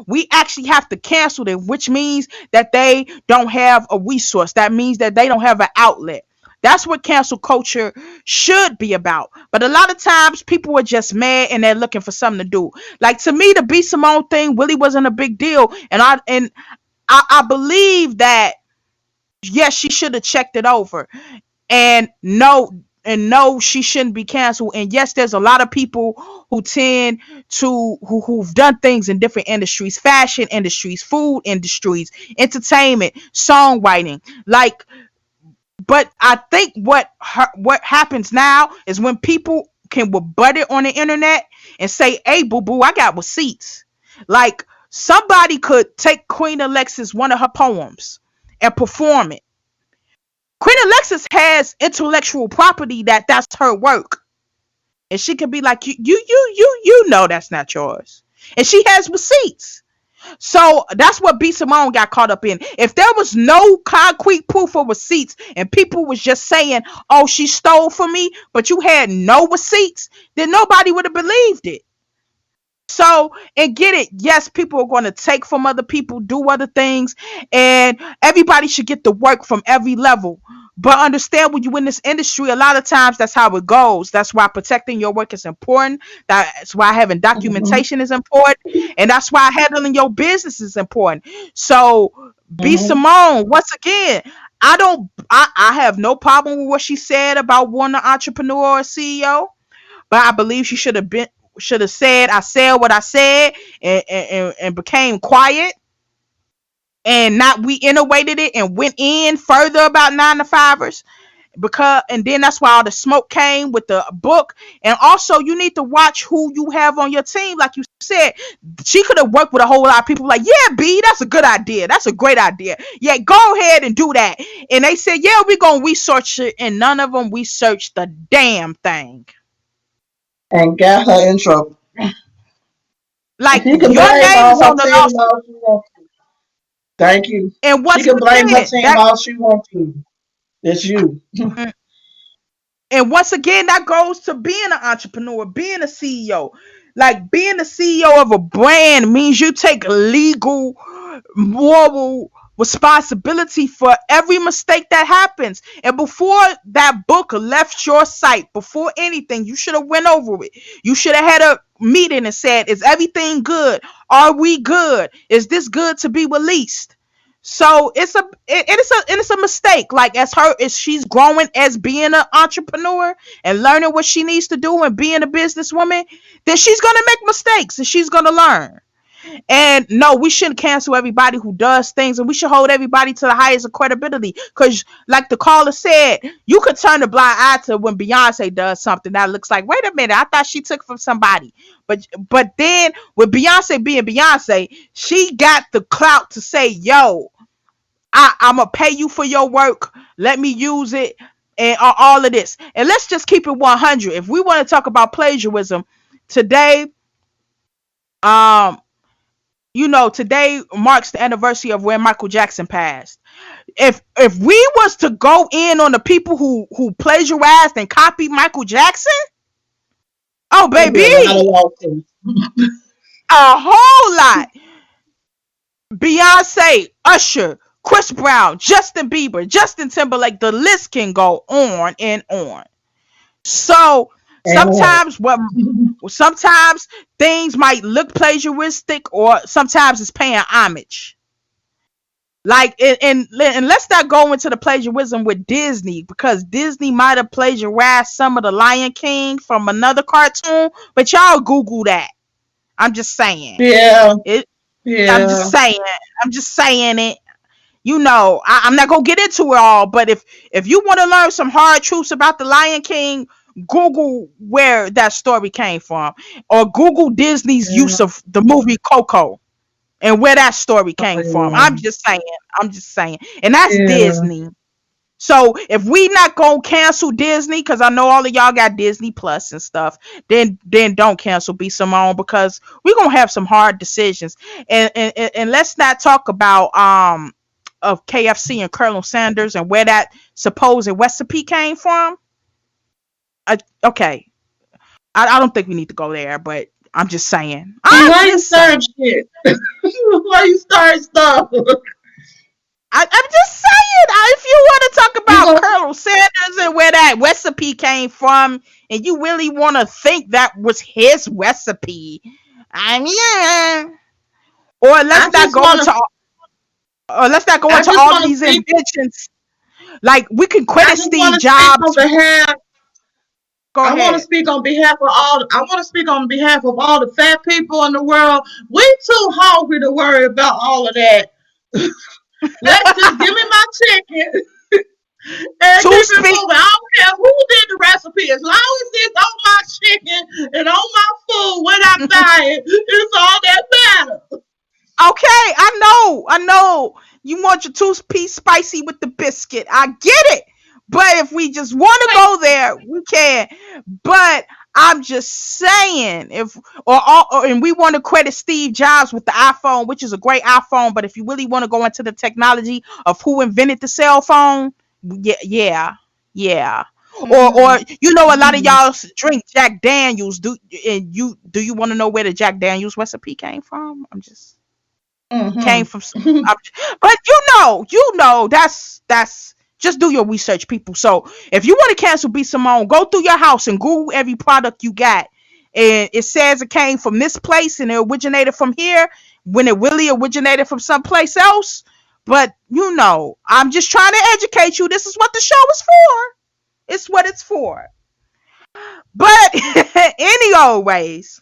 We actually have to cancel them, which means that they don't have a resource. That means that they don't have an outlet. That's what cancel culture should be about. But a lot of times people are just mad and they're looking for something to do. Like, to me, the B Simone thing really wasn't a big deal. And I believe that yes, she should have checked it over. And no, she shouldn't be canceled. And yes, there's a lot of people who tend to who've done things in different industries, fashion industries, food industries, entertainment, songwriting. Like, but I think what happens now is when people can rebut it on the internet and say, hey, boo boo, I got receipts. Like, somebody could take Queen Alexis, one of her poems, and perform it. Queen Alexis has intellectual property that's her work. And she could be like, you know that's not yours. And she has receipts. So that's what B Simone got caught up in. If there was no concrete proof of receipts and people was just saying, oh, she stole from me, but you had no receipts, then nobody would have believed it. So, and get it, yes, people are going to take from other people, do other things, and everybody should get the work from every level. But understand, when you in this industry, a lot of times that's how it goes. That's why protecting your work is important. That's why having Mm-hmm. documentation is important. And that's why handling your business is important. So, B Mm-hmm. Simone, once again, I have no problem with what she said about wanting an entrepreneur or CEO, but I believe she should have said, I said what I said, and became quiet and not reiterated it and went in further about 9 to 5ers. Because, and then that's why all the smoke came with the book. And also, you need to watch who you have on your team. Like you said, she could have worked with a whole lot of people like, yeah, B, that's a good idea, that's a great idea, yeah, go ahead and do that. And they said, yeah, we're gonna research it, and none of them researched the damn thing. And got her in trouble. Like, She can your blame name is her on the team lawsuit. all she wants to. Thank you. And She once can blame her again, team that all she wants to. It's you. and once again, that goes to being an entrepreneur, being a CEO. Like, being the CEO of a brand means you take legal, moral responsibility for every mistake that happens. And before that book left your site, before anything, you should have went over it. You should have had a meeting and said, is everything good? Are we good? Is this good to be released? So it's a mistake. Like as she's growing as being an entrepreneur and learning what she needs to do and being a businesswoman, then she's gonna make mistakes and she's gonna learn. And no, we shouldn't cancel everybody who does things, and we should hold everybody to the highest of credibility. Because, like the caller said, you could turn a blind eye to when Beyonce does something that looks like, wait a minute, I thought she took from somebody. But then with Beyonce being Beyonce, she got the clout to say, yo, I'm gonna pay you for your work. Let me use it, and all of this. And let's just keep it 100. If we want to talk about plagiarism today, um today marks the anniversary of when Michael Jackson passed. If we was to go in on the people who plagiarized and copied Michael Jackson, oh baby, a whole lot. Beyonce, Usher, Chris Brown, Justin Bieber, Justin Timberlake, the list can go on and on. So sometimes things might look plagiaristic, or sometimes it's paying homage. Like, and let's not go into the plagiarism with Disney, because Disney might have plagiarized some of the Lion King from another cartoon, but y'all Google that. I'm just saying. Yeah. I'm just saying. I'm just saying it. I'm not gonna get into it all, but if you want to learn some hard truths about the Lion King, Google where that story came from, or Google Disney's use of the movie Coco and where that story came from. I'm just saying, and that's Disney. So if we not gonna cancel Disney, because I know all of y'all got Disney Plus and stuff, then don't cancel B Simone, because we're gonna have some hard decisions. And let's not talk about of KFC and Colonel Sanders and where that supposed recipe came from. Okay, I don't think we need to go there, but I'm just saying. Why you start shit? Why you start stuff? I'm just saying. If you want to talk about Colonel Sanders and where that recipe came from, and you really want to think that was his recipe, I mean, yeah. Or let's not go into all these inventions. Like, we can credit Steve Jobs. I want to speak on behalf of all. I want to speak on behalf of all the fat people in the world. We too hungry to worry about all of that. Let's just give me my chicken and keep it moving. I don't care who did the recipe. As long as it's on my chicken and on my food when I buy it, it's all that matters. Okay, I know. You want your two-piece spicy with the biscuit. I get it. But if we just want to go there, we can. But I'm just saying, and we want to credit Steve Jobs with the iPhone, which is a great iPhone. But if you really want to go into the technology of who invented the cell phone, yeah. Mm-hmm. Or a lot of y'all drink Jack Daniels. Do you want to know where the Jack Daniels recipe came from? I'm just came from, but that's. Just do your research, people. So if you want to cancel B Simone, go through your house and Google every product you got. And it says it came from this place and it originated from here when it really originated from someplace else. But I'm just trying to educate you. This is what the show is for. It's what it's for. But anyways,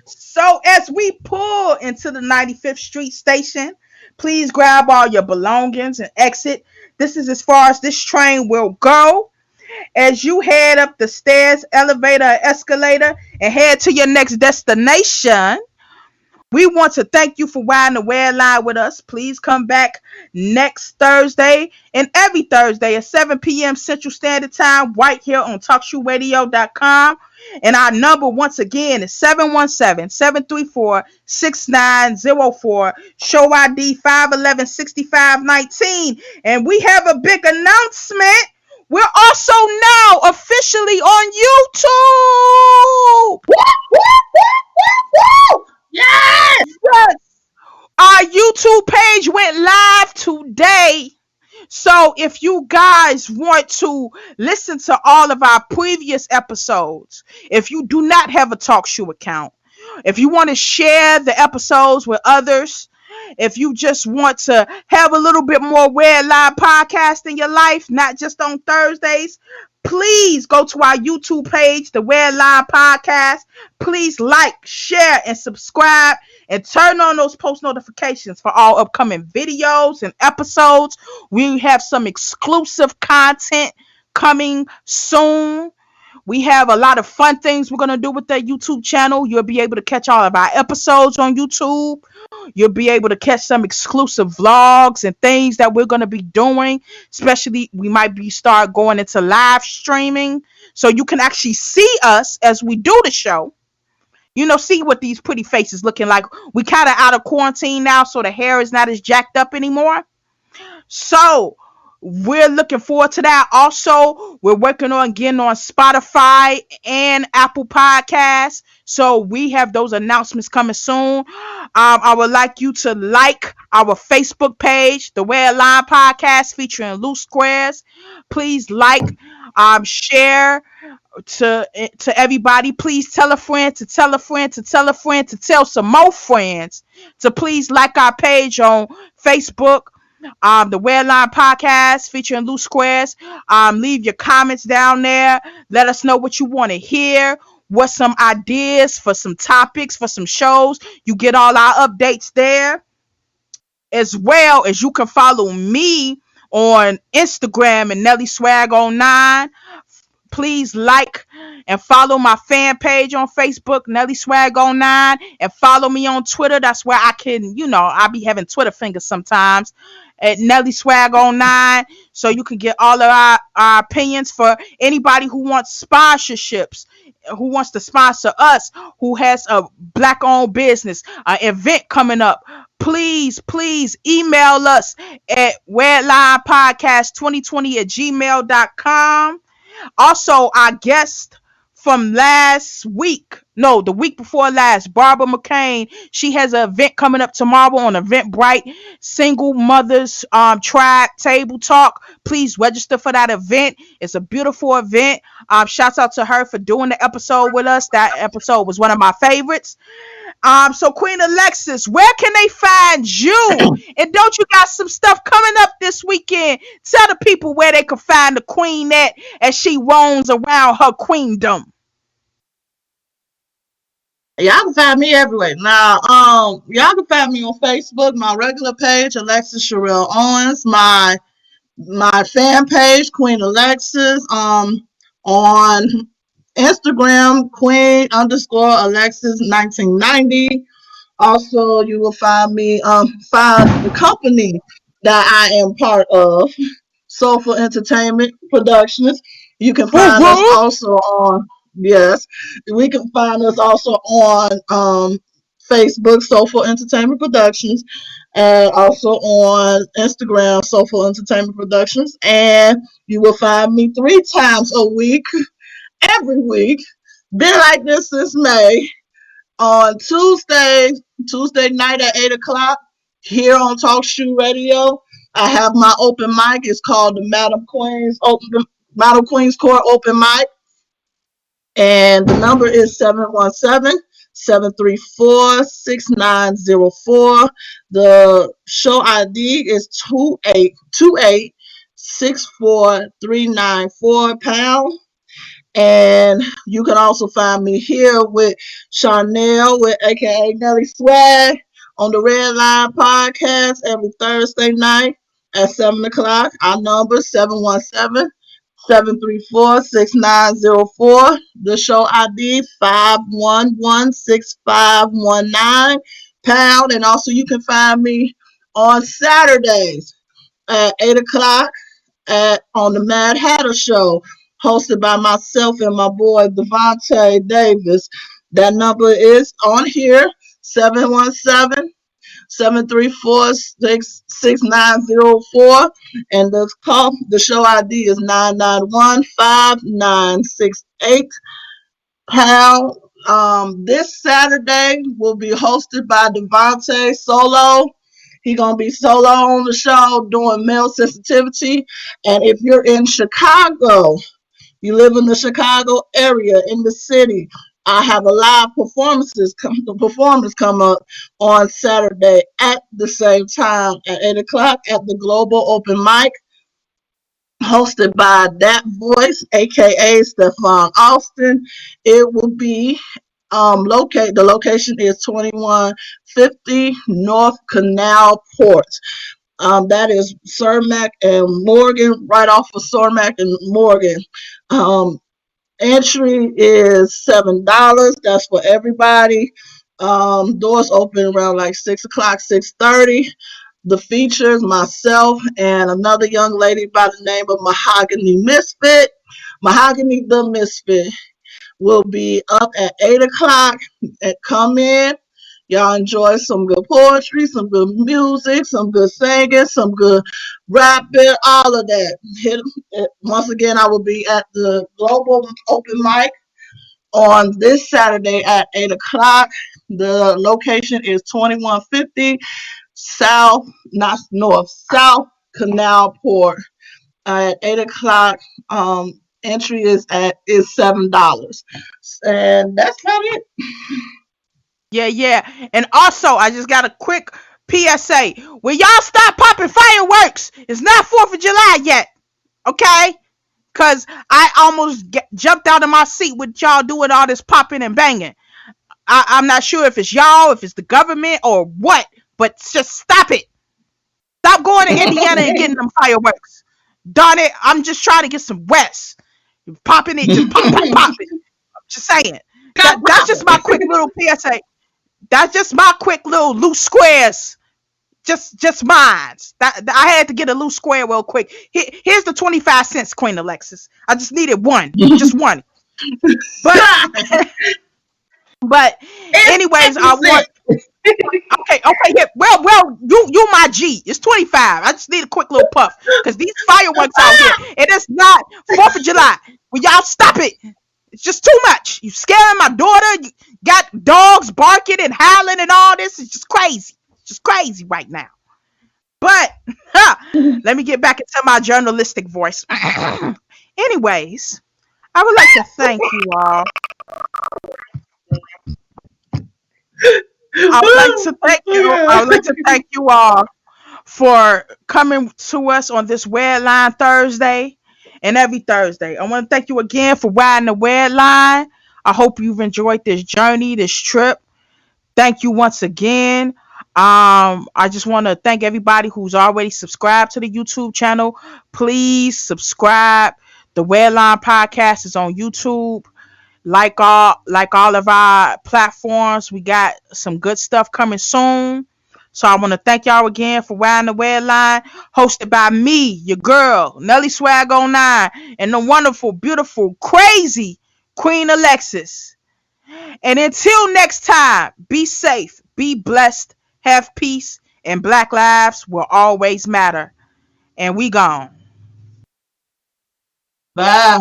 so as we pull into the 95th Street station, please grab all your belongings and exit. This is as far as this train will go. As you head up the stairs, elevator, escalator, and head to your next destination, we want to thank you for riding the Redline with us. Please come back next Thursday and every Thursday at 7 p.m. Central Standard Time right here on TalkShoeRadio.com. And our number, once again, is 717-734-6904. Show ID 511-6519. And we have a big announcement. We're also now officially on YouTube. Yes! Our YouTube page went live today. So if you guys want to listen to all of our previous episodes, if you do not have a TalkShoe account, if you want to share the episodes with others, If you just want to have a little bit more Redline Podcast in your life, not just on Thursdays, please go to our YouTube page, the Redline Podcast. Please like, share, and subscribe, and turn on those post notifications for all upcoming videos and episodes. We have some exclusive content coming soon. We have a lot of fun things we're going to do with that YouTube channel. You'll be able to catch all of our episodes on YouTube. You'll be able to catch some exclusive vlogs and things that we're going to be doing. Especially, we might be start going into live streaming. So you can actually see us as we do the show. You know, see what these pretty faces looking like. We kind of out of quarantine now, so the hair is not as jacked up anymore. So we're looking forward to that. Also, we're working on getting on Spotify and Apple Podcasts. So we have those announcements coming soon. I would like you to like our Facebook page, the Redline Podcast, featuring Loose Squares. Please like, share to everybody. Please tell a friend to tell a friend to tell a friend to tell some more friends to please like our page on Facebook, the Redline Podcast featuring Loose Squares. Leave your comments down there. Let us know what you want to hear. What's some ideas for some topics for some shows? You get all our updates there, as well as you can follow me on Instagram and Nelly Swag 09. Please like and follow my fan page on Facebook, Nelly Swag 09, and follow me on Twitter. That's where I can, I be having Twitter fingers sometimes, at Nelly Swag 09. So you can get all of our opinions for anybody who wants sponsorships, who wants to sponsor us, who has a black-owned business, an event coming up. Please email us at redlinepodcast2020@gmail.com. Also, our guest from the week before last, Barbara McCain, she has an event coming up tomorrow on Eventbrite, Single Mothers Tribe Table Talk. Please register for that event. It's a beautiful event. Shouts out to her for doing the episode with us. That episode was one of my favorites. So Queen Alexis, where can they find you? And don't you got some stuff coming up this weekend? Tell the people where they can find the queen at as she roams around her queendom. Y'all can find me everywhere. Now, y'all can find me on Facebook, my regular page, Alexis Sherelle Owens, my fan page, Queen Alexis, on Instagram, Queen_Alexis1990. Also, you will find me, find the company that I am part of, Soulful Entertainment Productions. You can find us also on, yes, we can find us also on Facebook, Soulful Entertainment Productions, and also on Instagram, Soulful Entertainment Productions. And you will find me 3 times a week, every week, been like this since May, on Tuesday night at 8 o'clock here on Talk Shoe Radio. I have my open mic. It's called the Madam Queen's Court Open Mic. And the number is 717-734-6904. The show ID is 2864394 #. And you can also find me here with Chanel, with aka Nelly Swag, on the Redline Podcast every Thursday night at 7 o'clock. Our number 717-734-6904. The show ID 5116519 #. And also you can find me on Saturdays at 8 o'clock on the Mad Hatter Show, hosted by myself and my boy Devontae Davis. That number is on here, 717-734-6904. And the show ID is 9915968 #. This Saturday will be hosted by Devontae solo. He's going to be solo on the show doing male sensitivity. And if you're in Chicago, you live in the Chicago area, in the city, I have a live performance come up on Saturday at the same time at 8 o'clock at the Global Open Mic, hosted by That Voice, aka Stephon Austin. It will be the location is 2150 North Canal Port. That is Cermak and Morgan, right off of Cermak and Morgan. Um, Entry is $7. That's for everybody. Doors open around like 6 o'clock, 6:30. The features myself and another young lady by the name of Mahogany Misfit. Mahogany the Misfit will be up at 8 o'clock. And come in. Y'all enjoy some good poetry, some good music, some good singing, some good rapping, all of that. Once again, I will be at the Global Open Mic on this Saturday at 8 o'clock. The location is 2150 South, not North, South Canal Port at 8 o'clock. Entry is $7. And that's about it. Yeah. And also, I just got a quick PSA. Will y'all stop popping fireworks? It's not 4th of July yet. Okay? Because I almost jumped out of my seat with y'all doing all this popping and banging. I'm not sure if it's y'all, if it's the government, or what. But just stop it. Stop going to Indiana and getting them fireworks. Darn it. I'm just trying to get some West. Popping it, just pop it. I'm just saying. That's just my quick little PSA. That's just my quick little loose squares. Just mine. I had to get a loose square real quick. Here's the 25 cents, Queen Alexis. I just needed one. Just one. But anyways, I want okay, yeah. Well, you my G. It's 25. I just need a quick little puff. Because these fireworks out here, it is not 4th of July. Will y'all stop it? It's just too much. You scaring my daughter. You got dogs barking and howling and all this. It's just crazy. It's just crazy right now. But let me get back into my journalistic voice. Anyways, I would like to thank you all. I would like to thank you all for coming to us on this Redline Thursday and every Thursday. I want to thank you again for riding the Redline. I hope you've enjoyed this journey, this trip. Thank you once again. I just want to thank everybody who's already subscribed to the YouTube channel. Please subscribe. The Redline Podcast is on YouTube. Like all of our platforms, we got some good stuff coming soon. So I want to thank y'all again for riding the Redline, hosted by me, your girl, Nelly Swag 09, and the wonderful, beautiful, crazy Queen Alexis. And until next time, be safe, be blessed, have peace, and Black lives will always matter. And we gone. Bye.